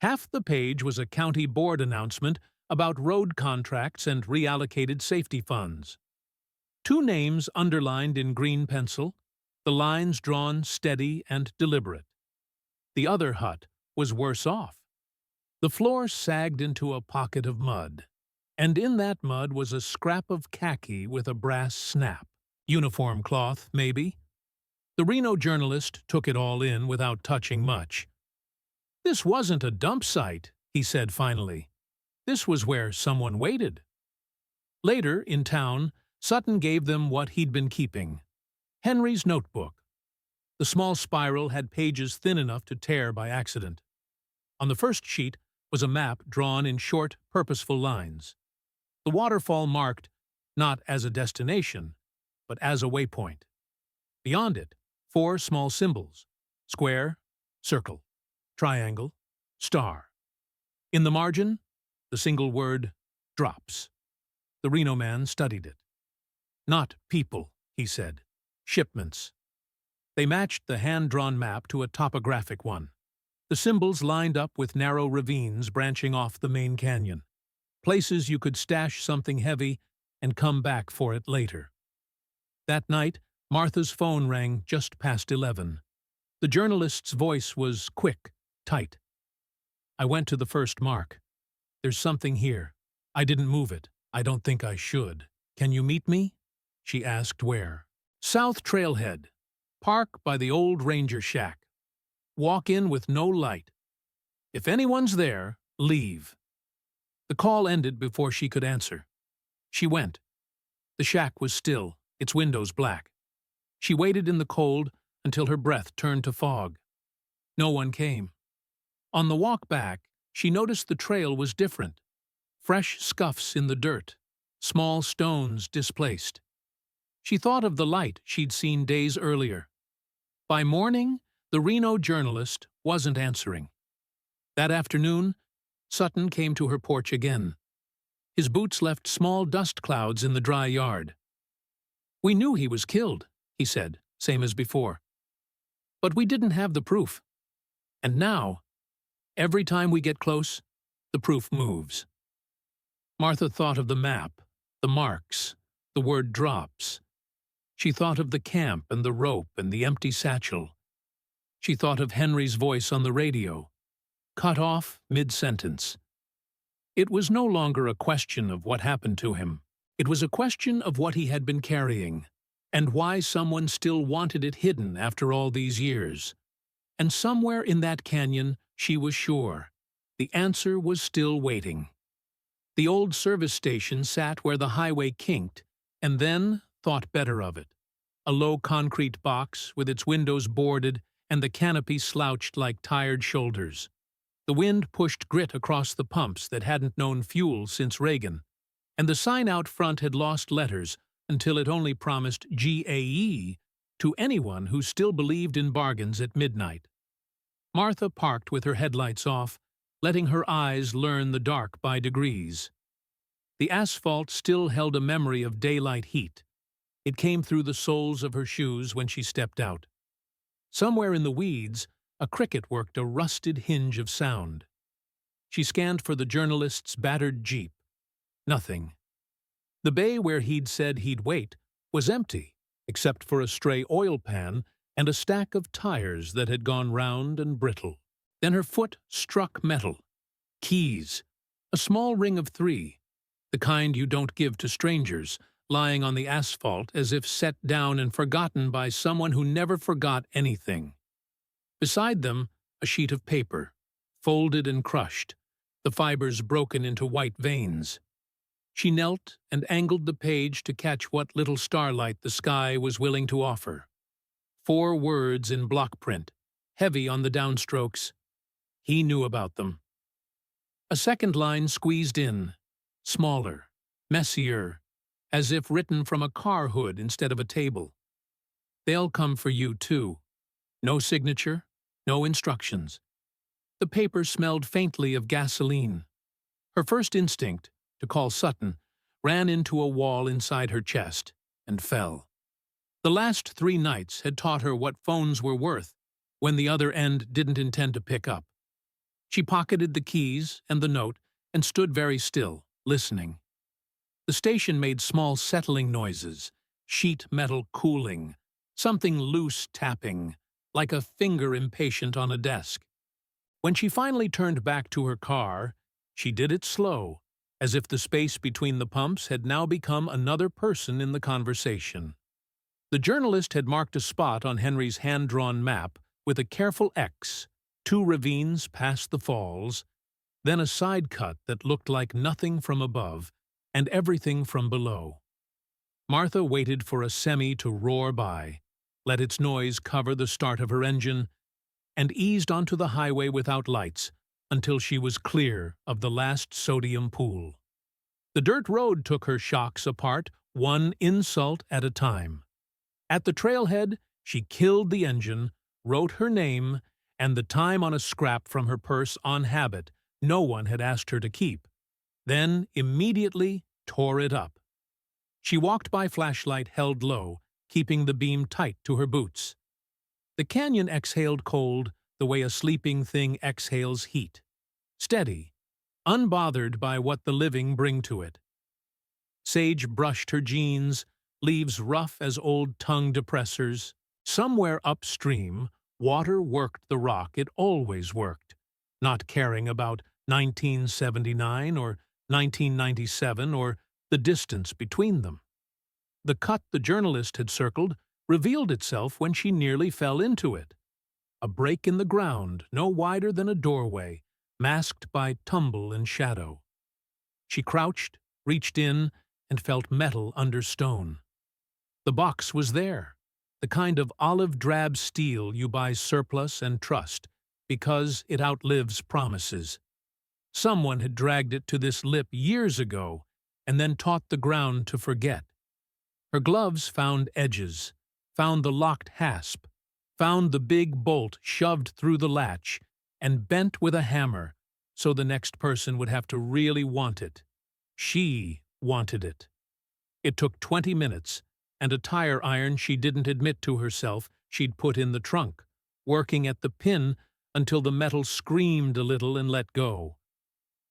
Half the page was a county board announcement about road contracts and reallocated safety funds. Two names underlined in green pencil, the lines drawn steady and deliberate. The other hut was worse off. The floor sagged into a pocket of mud, and in that mud was a scrap of khaki with a brass snap. Uniform cloth, maybe? The Reno journalist took it all in without touching much. "This wasn't a dump site," he said finally. "This was where someone waited." Later, in town, Sutton gave them what he'd been keeping: Henry's notebook. The small spiral had pages thin enough to tear by accident. On the first sheet was a map drawn in short, purposeful lines. The waterfall marked not as a destination, but as a waypoint. Beyond it, 4 small symbols: square, circle, triangle, star. In the margin, the single word, drops. The Reno man studied it. "Not people," he said. "Shipments." They matched the hand-drawn map to a topographic one. The symbols lined up with narrow ravines branching off the main canyon, places you could stash something heavy and come back for it later. That night, Martha's phone rang just past 11. The journalist's voice was quick, tight. "I went to the first mark. There's something here. I didn't move it. I don't think I should. Can you meet me?" She asked where. "South Trailhead. Park by the old ranger shack. Walk in with no light. If anyone's there, leave." The call ended before she could answer. She went. The shack was still, its windows black. She waited in the cold until her breath turned to fog. No one came. On the walk back, she noticed the trail was different. Fresh scuffs in the dirt, small stones displaced. She thought of the light she'd seen days earlier. By morning, the Reno journalist wasn't answering. That afternoon, Sutton came to her porch again. His boots left small dust clouds in the dry yard. "We knew he was killed," he said, same as before. "But we didn't have the proof. And now, every time we get close, the proof moves." Martha thought of the map, the marks, the word drops. She thought of the camp and the rope and the empty satchel. She thought of Henry's voice on the radio, cut off mid-sentence. It was no longer a question of what happened to him. It was a question of what he had been carrying, and why someone still wanted it hidden after all these years. And somewhere in that canyon, she was sure, the answer was still waiting. The old service station sat where the highway kinked, and then thought better of it. A low concrete box with its windows boarded and the canopy slouched like tired shoulders. The wind pushed grit across the pumps that hadn't known fuel since Reagan, and the sign out front had lost letters until it only promised GAE to anyone who still believed in bargains at midnight. Martha parked with her headlights off, letting her eyes learn the dark by degrees. The asphalt still held a memory of daylight heat. It came through the soles of her shoes when she stepped out. Somewhere in the weeds, a cricket worked a rusted hinge of sound. She scanned for the journalist's battered jeep. Nothing. The bay where he'd said he'd wait was empty, except for a stray oil pan and a stack of tires that had gone round and brittle. Then her foot struck metal. Keys. A small ring of 3, the kind you don't give to strangers, lying on the asphalt as if set down and forgotten by someone who never forgot anything. Beside them, a sheet of paper, folded and crushed, the fibers broken into white veins. She knelt and angled the page to catch what little starlight the sky was willing to offer. 4 words in block print, heavy on the downstrokes. He knew about them. A second line squeezed in, smaller, messier, as if written from a car hood instead of a table. They'll come for you, too. No signature, no instructions. The paper smelled faintly of gasoline. Her first instinct to call Sutton, ran into a wall inside her chest and fell. The last 3 nights had taught her what phones were worth when the other end didn't intend to pick up. She pocketed the keys and the note and stood very still, listening. The station made small settling noises, sheet metal cooling, something loose tapping, like a finger impatient on a desk. When she finally turned back to her car, she did it slow, as if the space between the pumps had now become another person in the conversation. The journalist had marked a spot on Henry's hand-drawn map with a careful X, 2 ravines past the falls, then a side cut that looked like nothing from above and everything from below. Martha waited for a semi to roar by, let its noise cover the start of her engine, and eased onto the highway without lights until she was clear of the last sodium pool. The dirt road took her shocks apart, one insult at a time. At the trailhead, she killed the engine, wrote her name and the time on a scrap from her purse on habit no one had asked her to keep, then immediately tore it up. She walked by flashlight held low, keeping the beam tight to her boots. The canyon exhaled cold the way a sleeping thing exhales heat, steady, unbothered by what the living bring to it. Sage brushed her jeans, leaves rough as old tongue depressors. Somewhere upstream, water worked the rock it always worked, not caring about 1979 or 1997 or the distance between them. The cut the journalist had circled revealed itself when she nearly fell into it. A break in the ground no wider than a doorway, masked by tumble and shadow. She crouched, reached in, and felt metal under stone. The box was there, the kind of olive-drab steel you buy surplus and trust, because it outlives promises. Someone had dragged it to this lip years ago, and then taught the ground to forget. Her gloves found edges, found the locked hasp, found the big bolt shoved through the latch, and bent with a hammer, so the next person would have to really want it. She wanted it. It took 20 minutes, and a tire iron she didn't admit to herself she'd put in the trunk, working at the pin until the metal screamed a little and let go.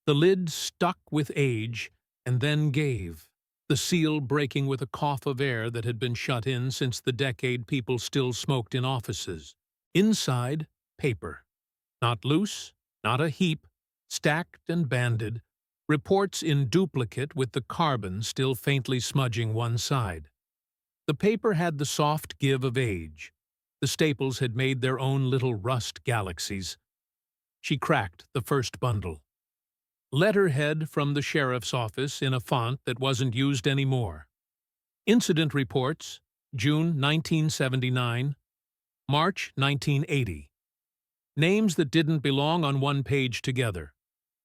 The lid stuck with age and then gave, the seal breaking with a cough of air that had been shut in since the decade people still smoked in offices. Inside, paper. Not loose, not a heap, stacked and banded, reports in duplicate with the carbon still faintly smudging one side. The paper had the soft give of age. The staples had made their own little rust galaxies. She cracked the first bundle. Letterhead from the sheriff's office in a font that wasn't used anymore. Incident reports, June 1979, March 1980. Names that didn't belong on one page together.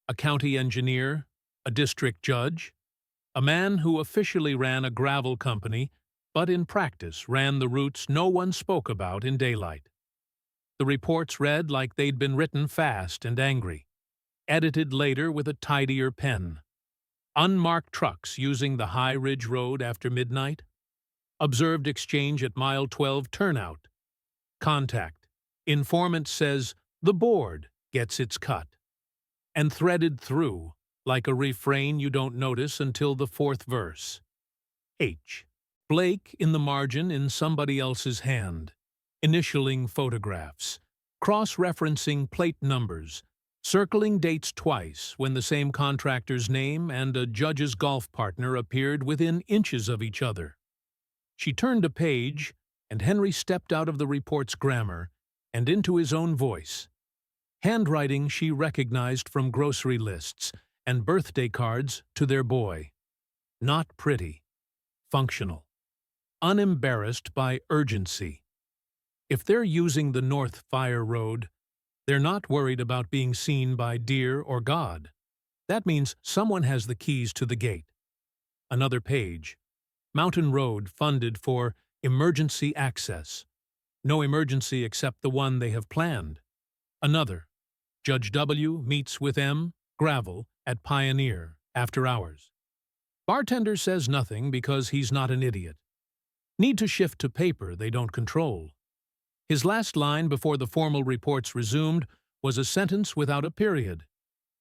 A county engineer, a district judge, a man who officially ran a gravel company, but in practice ran the routes no one spoke about in daylight. The reports read like they'd been written fast and angry, edited later with a tidier pen. Unmarked trucks using the High Ridge Road after midnight. Observed exchange at mile 12 turnout. Contact. Informant says the board gets its cut. And threaded through, like a refrain you don't notice until the 4th verse. H. Blake in the margin in somebody else's hand. Initialing photographs. Cross-referencing plate numbers. Circling dates twice when the same contractor's name and a judge's golf partner appeared within inches of each other. She turned a page, and Henry stepped out of the report's grammar and into his own voice. Handwriting she recognized from grocery lists and birthday cards to their boy. Not pretty. Functional. Unembarrassed by urgency. If they're using the North Fire Road, they're not worried about being seen by deer or God. That means someone has the keys to the gate. Another page. Mountain Road funded for emergency access. No emergency except the one they have planned. Another. Judge W. meets with M. Gravel at Pioneer after hours. Bartender says nothing because he's not an idiot. Need to shift to paper they don't control. His last line before the formal reports resumed was a sentence without a period.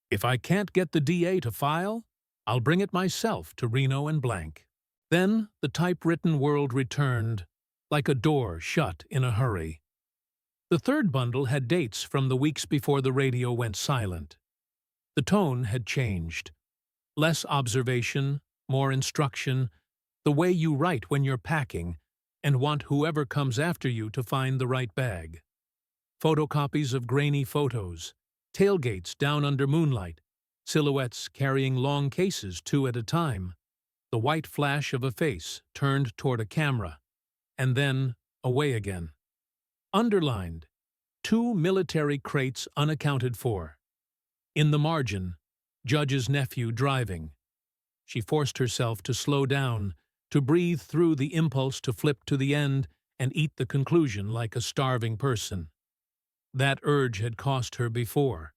If I can't get the DA to file, I'll bring it myself to Reno and blank. Then the typewritten world returned, like a door shut in a hurry. The third bundle had dates from the weeks before the radio went silent. The tone had changed. Less observation, more instruction, the way you write when you're packing and want whoever comes after you to find the right bag. Photocopies of grainy photos, tailgates down under moonlight, silhouettes carrying long cases 2 at a time, the white flash of a face turned toward a camera, and then away again. Underlined, 2 military crates unaccounted for. In the margin, Judge's nephew driving. She forced herself to slow down, to breathe through the impulse to flip to the end and eat the conclusion like a starving person. That urge had cost her before.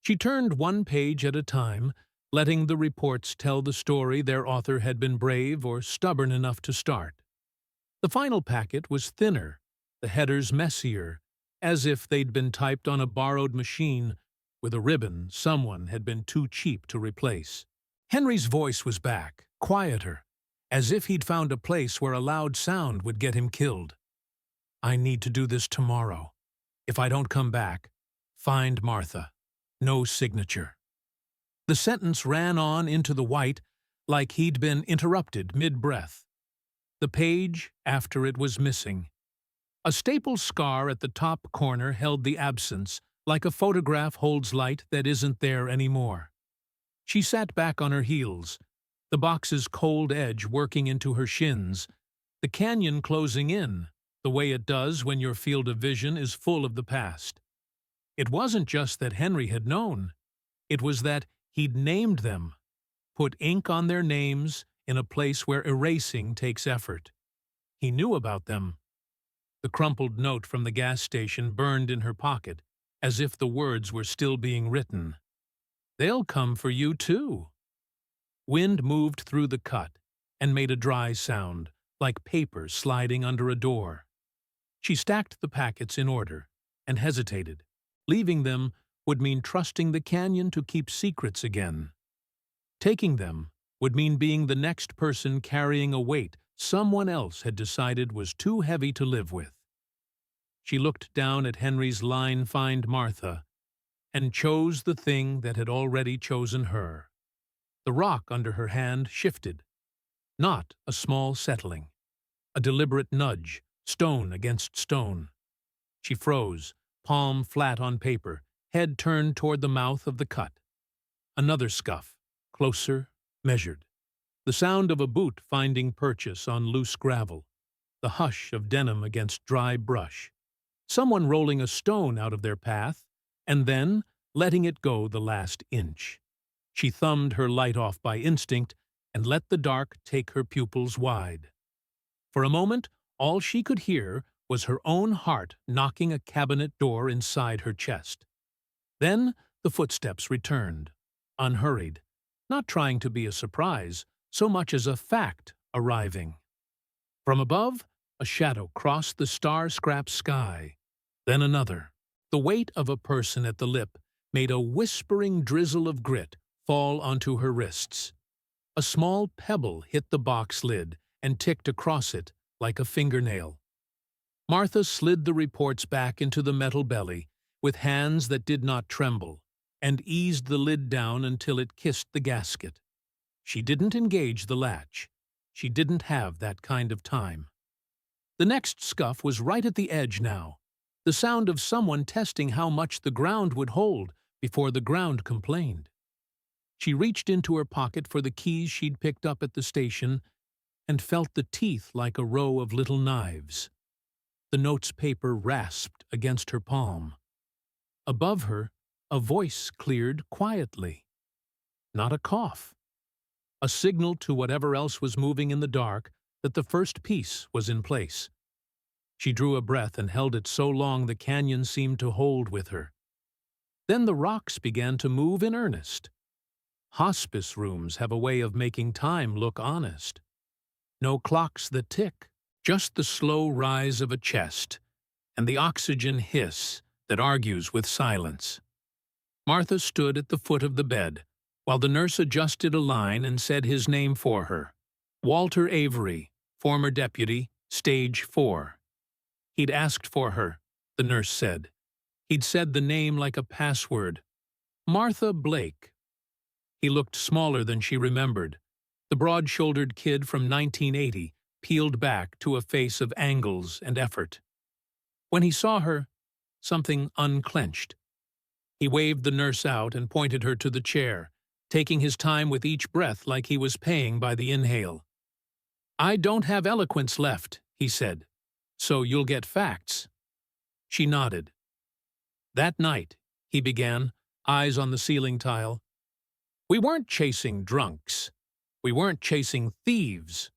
She turned 1 page at a time, letting the reports tell the story their author had been brave or stubborn enough to start. The final packet was thinner, the headers messier, as if they'd been typed on a borrowed machine with a ribbon someone had been too cheap to replace. Henry's voice was back, quieter, as if he'd found a place where a loud sound would get him killed. I need to do this tomorrow. If I don't come back, find Martha. No signature. The sentence ran on into the white like he'd been interrupted mid-breath. The page after it was missing. A staple scar at the top corner held the absence, like a photograph holds light that isn't there anymore. She sat back on her heels, the box's cold edge working into her shins, the canyon closing in, the way it does when your field of vision is full of the past. It wasn't just that Henry had known. It was that he'd named them, put ink on their names in a place where erasing takes effort. He knew about them. The crumpled note from the gas station burned in her pocket, as if the words were still being written. They'll come for you, too. Wind moved through the cut and made a dry sound, like paper sliding under a door. She stacked the packets in order and hesitated. Leaving them would mean trusting the canyon to keep secrets again. Taking them would mean being the next person carrying a weight someone else had decided was too heavy to live with. She looked down at Henry's line, "Find Martha," and chose the thing that had already chosen her. The rock under her hand shifted. Not a small settling. A deliberate nudge, stone against stone. She froze, palm flat on paper, head turned toward the mouth of the cut. Another scuff, closer, measured. The sound of a boot finding purchase on loose gravel. The hush of denim against dry brush. Someone rolling a stone out of their path, and then letting it go the last inch. She thumbed her light off by instinct and let the dark take her pupils wide. For a moment, all she could hear was her own heart knocking a cabinet door inside her chest. Then the footsteps returned, unhurried, not trying to be a surprise, so much as a fact arriving. From above, a shadow crossed the star-scrapped sky, then another. The weight of a person at the lip made a whispering drizzle of grit fall onto her wrists. A small pebble hit the box lid and ticked across it like a fingernail. Martha slid the reports back into the metal belly with hands that did not tremble, and eased the lid down until it kissed the gasket. She didn't engage the latch. She didn't have that kind of time. The next scuff was right at the edge now, the sound of someone testing how much the ground would hold before the ground complained. She reached into her pocket for the keys she'd picked up at the station and felt the teeth like a row of little knives. The note's paper rasped against her palm. Above her, a voice cleared quietly. Not a cough. A signal to whatever else was moving in the dark that the first piece was in place. She drew a breath and held it so long the canyon seemed to hold with her. Then the rocks began to move in earnest. Hospice rooms have a way of making time look honest. No clocks that tick, just the slow rise of a chest and the oxygen hiss that argues with silence. Martha stood at the foot of the bed, while the nurse adjusted a line and said his name for her. Walter Avery, former deputy, stage 4. He'd asked for her, the nurse said. He'd said the name like a password. Martha Blake. He looked smaller than she remembered. The broad-shouldered kid from 1980 peeled back to a face of angles and effort. When he saw her, something unclenched. He waved the nurse out and pointed her to the chair, taking his time with each breath like he was paying by the inhale. "I don't have eloquence left," he said, "so you'll get facts." She nodded. "That night," he began, eyes on the ceiling tile, "we weren't chasing drunks. We weren't chasing thieves.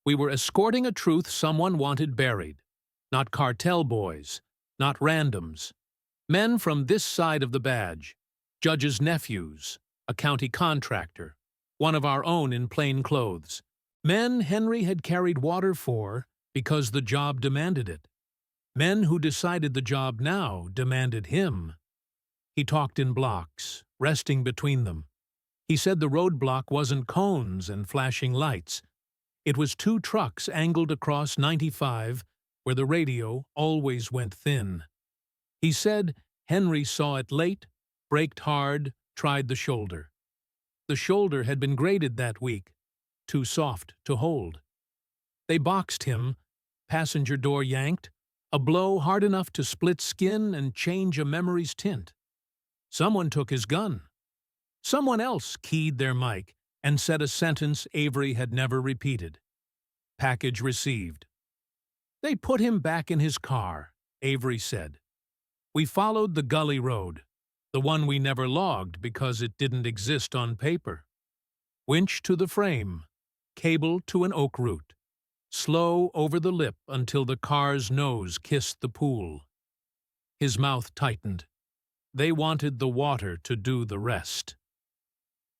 We were escorting a truth someone wanted buried. Not cartel boys, not randoms. Men from this side of the badge, judges' nephews, a county contractor, one of our own in plain clothes. Men Henry had carried water for because the job demanded it. Men who decided the job now demanded him." He talked in blocks, resting between them. He said the roadblock wasn't cones and flashing lights. It was 2 trucks angled across 95 where the radio always went thin. He said Henry saw it late, braked hard, tried the shoulder. The shoulder had been graded that week, too soft to hold. They boxed him, passenger door yanked, a blow hard enough to split skin and change a memory's tint. Someone took his gun. Someone else keyed their mic and said a sentence Avery had never repeated. Package received. "They put him back in his car," Avery said. "We followed the gully road, the one we never logged because it didn't exist on paper. Winch to the frame, cable to an oak root, slow over the lip until the car's nose kissed the pool." His mouth tightened. They wanted the water to do the rest.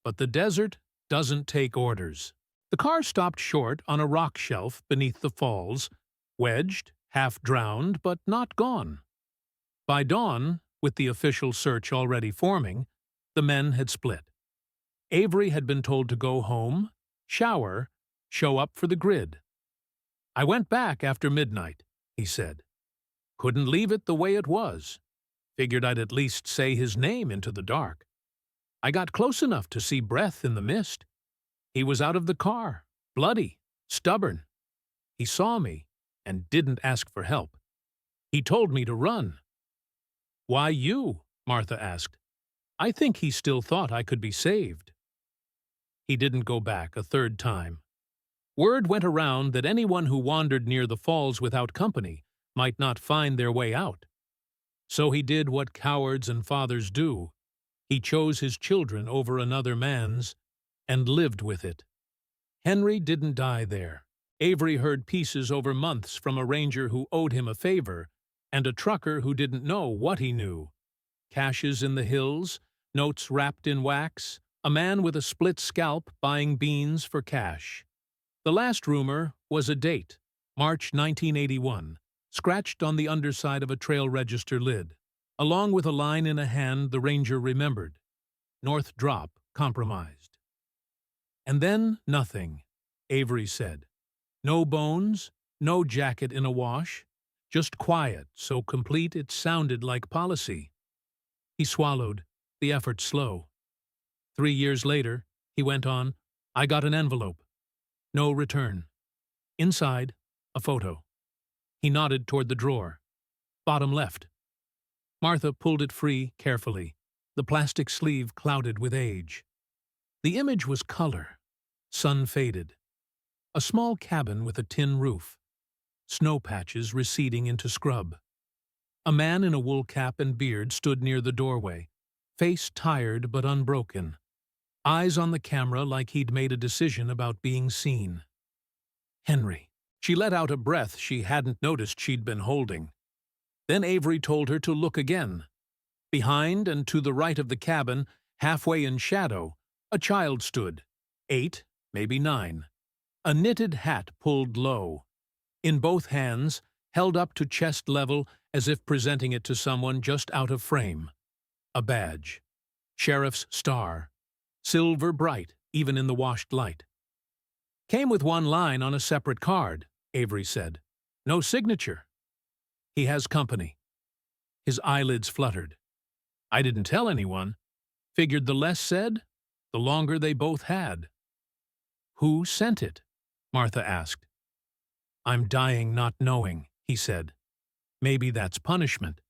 But the desert doesn't take orders. The car stopped short on a rock shelf beneath the falls, wedged, half drowned, but not gone. By dawn, with the official search already forming, the men had split. Avery had been told to go home, shower, show up for the grid. "I went back after midnight," he said. "Couldn't leave it the way it was. Figured I'd at least say his name into the dark. I got close enough to see breath in the mist. He was out of the car, bloody, stubborn. He saw me and didn't ask for help. He told me to run." "Why you?" Martha asked. "I think he still thought I could be saved." He didn't go back a third time. Word went around that anyone who wandered near the falls without company might not find their way out. So he did what cowards and fathers do. He chose his children over another man's and lived with it. Henry didn't die there. Avery heard pieces over months from a ranger who owed him a favor and a trucker who didn't know what he knew. Caches in the hills, notes wrapped in wax, a man with a split scalp buying beans for cash. The last rumor was a date, March 1981, scratched on the underside of a trail register lid, along with a line in a hand the ranger remembered. North Drop compromised. And then nothing, Avery said. No bones, no jacket in a wash, just quiet, so complete it sounded like policy. He swallowed, the effort slow. 3 years later, he went on, I got an envelope. No return. Inside, a photo. He nodded toward the drawer. Bottom left. Martha pulled it free carefully, the plastic sleeve clouded with age. The image was color, sun-faded. A small cabin with a tin roof. Snow patches receding into scrub. A man in a wool cap and beard stood near the doorway, face tired but unbroken. Eyes on the camera like he'd made a decision about being seen. Henry. She let out a breath she hadn't noticed she'd been holding. Then Avery told her to look again. Behind and to the right of the cabin, halfway in shadow, A child stood, 8, maybe 9, a knitted hat pulled low, in both hands, held up to chest level as if presenting it to someone just out of frame. A badge. Sheriff's star. Silver bright, even in the washed light. Came with one line on a separate card, Avery said. No signature. He has company. His eyelids fluttered. I didn't tell anyone. Figured the less said, the longer they both had. Who sent it? Martha asked. I'm dying not knowing, he said. Maybe that's punishment.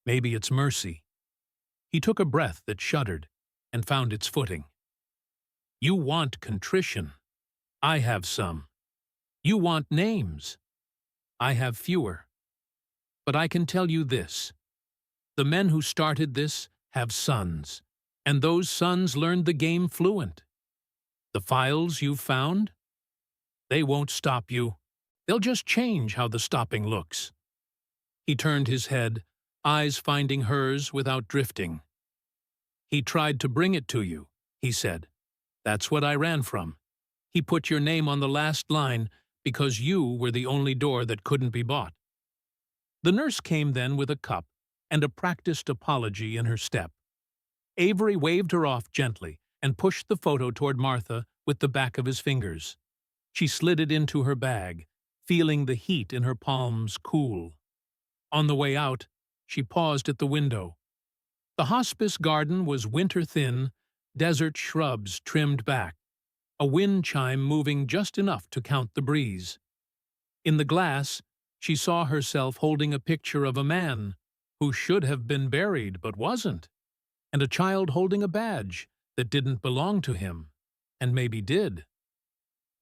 Maybe it's mercy. He took a breath that shuddered and found its footing. You want contrition. I have some. You want names. I have fewer. But I can tell you this. The men who started this have sons, and those sons learned the game fluent. The files you've found? They won't stop you. They'll just change how the stopping looks. He turned his head, eyes finding hers without drifting. He tried to bring it to you, he said. That's what I ran from. He put your name on the last line because you were the only door that couldn't be bought. The nurse came then with a cup and a practiced apology in her step. Avery waved her off gently and pushed the photo toward Martha with the back of his fingers. She slid it into her bag, feeling the heat in her palms cool. On the way out, she paused at the window. The hospice garden was winter-thin, desert shrubs trimmed back, a wind chime moving just enough to count the breeze. In the glass, she saw herself holding a picture of a man who should have been buried but wasn't, and a child holding a badge that didn't belong to him, and maybe did.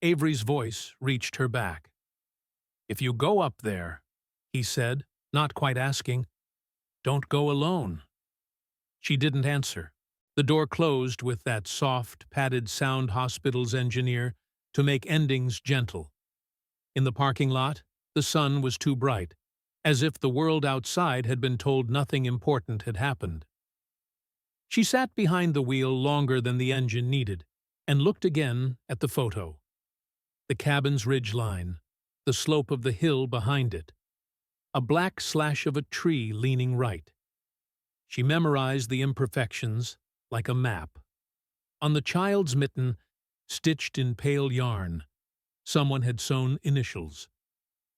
Avery's voice reached her back. If you go up there, he said, not quite asking, don't go alone. She didn't answer. The door closed with that soft, padded sound hospital's engineer to make endings gentle. In the parking lot, the sun was too bright, as if the world outside had been told nothing important had happened. She sat behind the wheel longer than the engine needed, and looked again at the photo. The cabin's ridgeline, the slope of the hill behind it, a black slash of a tree leaning right. She memorized the imperfections like a map. On the child's mitten, stitched in pale yarn, someone had sewn initials.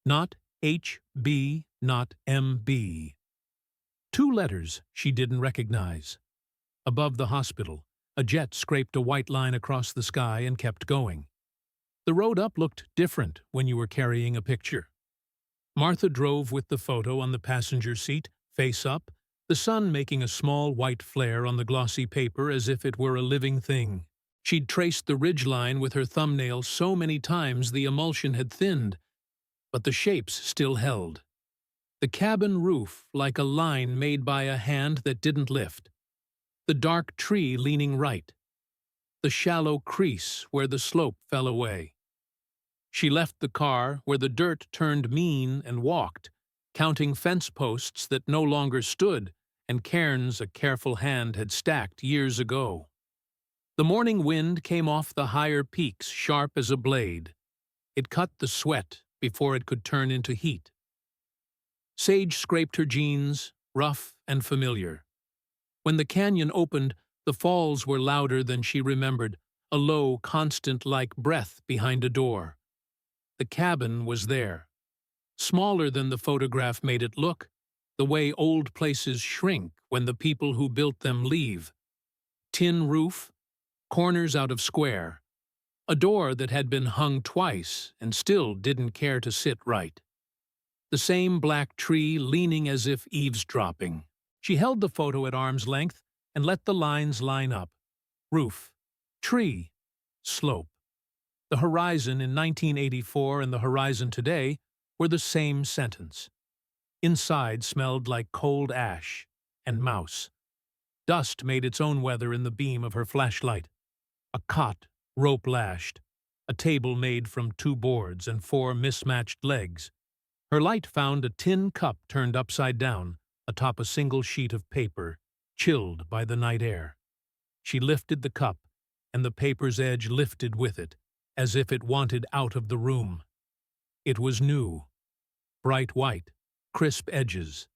Not H.B., not M.B. 2 letters she didn't recognize. Above the hospital, a jet scraped a white line across the sky and kept going. The road up looked different when you were carrying a picture. Martha drove with the photo on the passenger seat, face up, the sun making a small white flare on the glossy paper as if it were a living thing. She'd traced the ridgeline with her thumbnail so many times the emulsion had thinned, but the shapes still held. The cabin roof like a line made by a hand that didn't lift. The dark tree leaning right. The shallow crease where the slope fell away. She left the car where the dirt turned mean and walked, counting fence posts that no longer stood and cairns a careful hand had stacked years ago. The morning wind came off the higher peaks sharp as a blade. It cut the sweat before it could turn into heat. Sage scraped her jeans, rough and familiar. When the canyon opened, the falls were louder than she remembered, a low, constant-like breath behind a door. The cabin was there. Smaller than the photograph made it look, the way old places shrink when the people who built them leave. Tin roof, corners out of square, a door that had been hung twice and still didn't care to sit right. The same black tree leaning as if eavesdropping. She held the photo at arm's length and let the lines line up. Roof, tree, slope. The horizon in 1984 and the horizon today were the same sentence. Inside smelled like cold ash and mouse. Dust made its own weather in the beam of her flashlight. A cot, rope-lashed. A table made from 2 boards and 4 mismatched legs. Her light found a tin cup turned upside down atop a single sheet of paper, chilled by the night air. She lifted the cup and the paper's edge lifted with it, as if it wanted out of the room. It was new, bright white, crisp edges,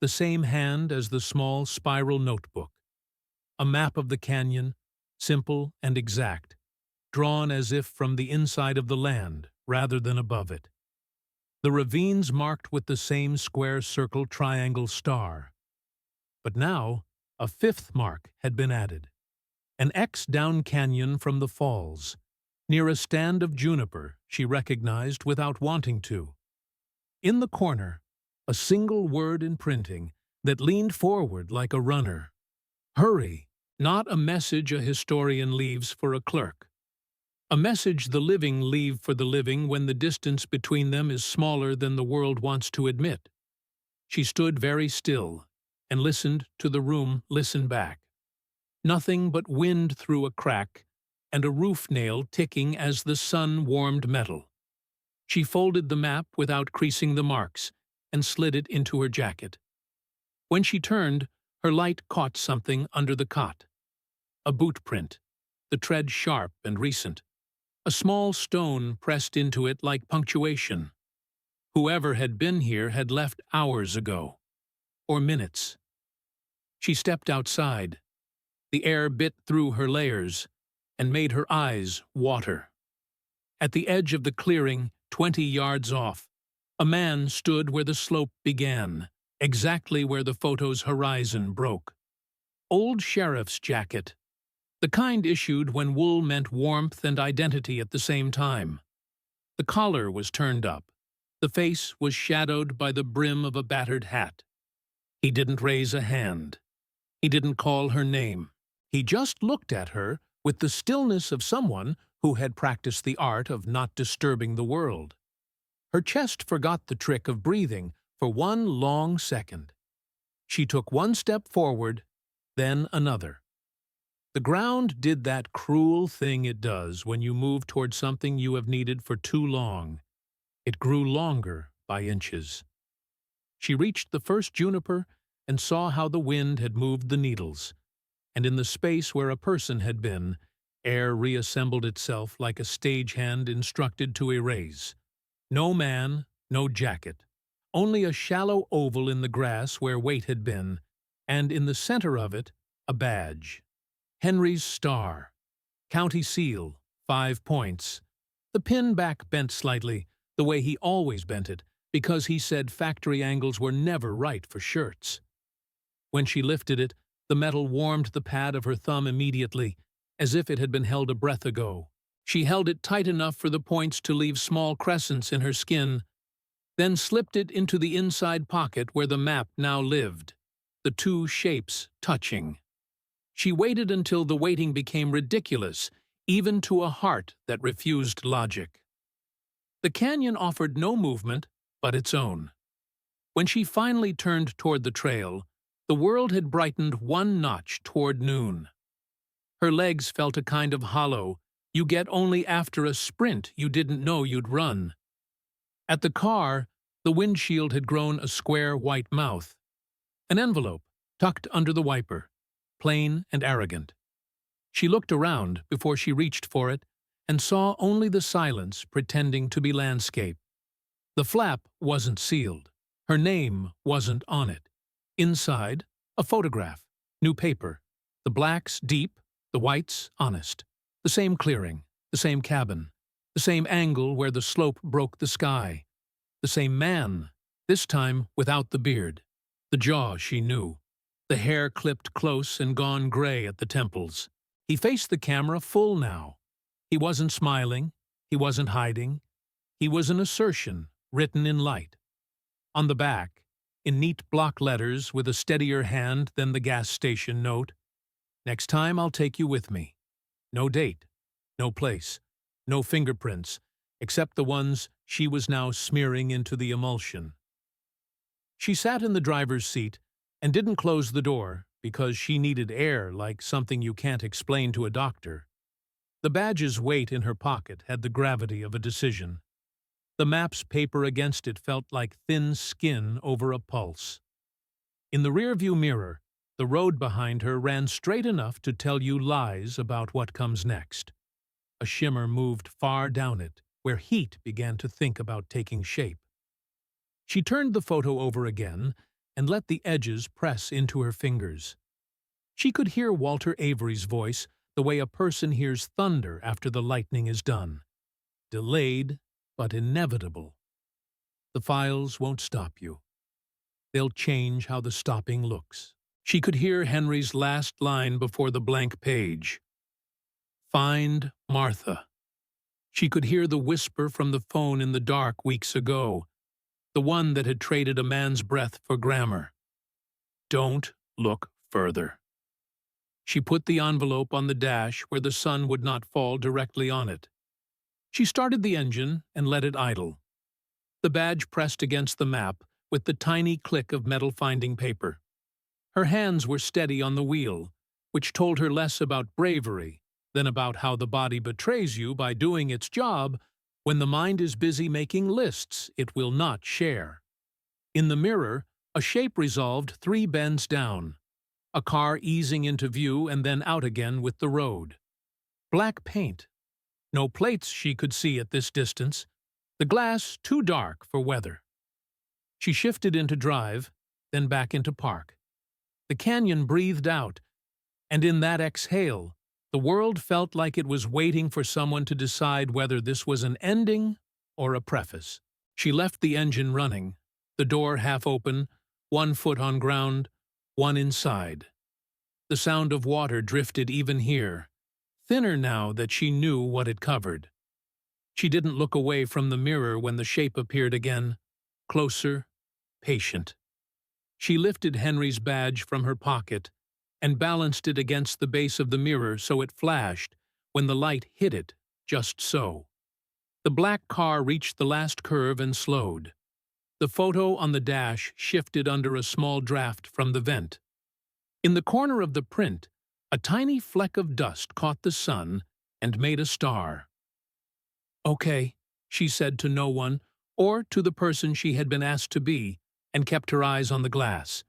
the same hand as the small spiral notebook. A map of the canyon, simple and exact, drawn as if from the inside of the land rather than above it. The ravines marked with the same square circle triangle star. But now, a fifth mark had been added. An X down canyon from the falls, near a stand of juniper she recognized without wanting to. In the corner, a single word in printing that leaned forward like a runner. Hurry, not a message a historian leaves for a clerk. A message the living leave for the living when the distance between them is smaller than the world wants to admit. She stood very still and listened to the room listen back. Nothing but wind through a crack and a roof nail ticking as the sun warmed metal. She folded the map without creasing the marks and slid it into her jacket. When she turned, her light caught something under the cot. A boot print, the tread sharp and recent. A small stone pressed into it like punctuation. Whoever had been here had left hours ago, or minutes. She stepped outside. The air bit through her layers and made her eyes water. At the edge of the clearing, 20 yards off, a man stood where the slope began, exactly where the photo's horizon broke. Old sheriff's jacket, the kind issued when wool meant warmth and identity at the same time. The collar was turned up. The face was shadowed by the brim of a battered hat. He didn't raise a hand. He didn't call her name. He just looked at her with the stillness of someone who had practiced the art of not disturbing the world. Her chest forgot the trick of breathing for one long second. She took one step forward, then another. The ground did that cruel thing it does when you move toward something you have needed for too long. It grew longer by inches. She reached the first juniper and saw how the wind had moved the needles, and in the space where a person had been, air reassembled itself like a stagehand instructed to erase. No man, no jacket, only a shallow oval in the grass where weight had been, and in the center of it, a badge. Henry's star. County seal, 5 points. The pin back bent slightly, the way he always bent it, because he said factory angles were never right for shirts. When she lifted it, the metal warmed the pad of her thumb immediately, as if it had been held a breath ago. She held it tight enough for the points to leave small crescents in her skin, then slipped it into the inside pocket where the map now lived, the two shapes touching. She waited until the waiting became ridiculous, even to a heart that refused logic. The canyon offered no movement but its own. When she finally turned toward the trail, the world had brightened one notch toward noon. Her legs felt a kind of hollow you get only after a sprint you didn't know you'd run. At the car, the windshield had grown a square white mouth. An envelope, tucked under the wiper, plain and arrogant. She looked around before she reached for it and saw only the silence pretending to be landscape. The flap wasn't sealed. Her name wasn't on it. Inside, a photograph, new paper, the blacks deep, the whites honest. The same clearing, the same cabin, the same angle where the slope broke the sky. The same man, this time without the beard. The jaw she knew. The hair clipped close and gone gray at the temples. He faced the camera full now. He wasn't smiling. He wasn't hiding. He was an assertion, written in light. On the back, in neat block letters with a steadier hand than the gas station note, "Next time I'll take you with me." No date, no place, no fingerprints, except the ones she was now smearing into the emulsion. She sat in the driver's seat and didn't close the door because she needed air like something you can't explain to a doctor. The badge's weight in her pocket had the gravity of a decision. The map's paper against it felt like thin skin over a pulse. In the rearview mirror, The road behind her ran straight enough to tell you lies about what comes next. A shimmer moved far down it, where heat began to think about taking shape. She turned the photo over again and let the edges press into her fingers. She could hear Walter Avery's voice the way a person hears thunder after the lightning is done. Delayed, but inevitable. The files won't stop you. They'll change how the stopping looks. She could hear Henry's last line before the blank page. Find Martha. She could hear the whisper from the phone in the dark weeks ago, the one that had traded a man's breath for grammar. Don't look further. She put the envelope on the dash where the sun would not fall directly on it. She started the engine and let it idle. The badge pressed against the map with the tiny click of metal finding paper. Her hands were steady on the wheel, which told her less about bravery than about how the body betrays you by doing its job when the mind is busy making lists it will not share. In the mirror, a shape resolved 3 bends down, a car easing into view and then out again with the road. Black paint. No plates she could see at this distance, the glass too dark for weather. She shifted into drive, then back into park. The canyon breathed out, and in that exhale, the world felt like it was waiting for someone to decide whether this was an ending or a preface. She left the engine running, the door half open, 1 foot on ground, 1 inside. The sound of water drifted even here, thinner now that she knew what it covered. She didn't look away from the mirror when the shape appeared again, closer, patient. She lifted Henry's badge from her pocket and balanced it against the base of the mirror so it flashed when the light hit it, just so. The black car reached the last curve and slowed. The photo on the dash shifted under a small draft from the vent. In the corner of the print, a tiny fleck of dust caught the sun and made a star. "Okay," she said to no one, or to the person she had been asked to be, and kept her eyes on the glass.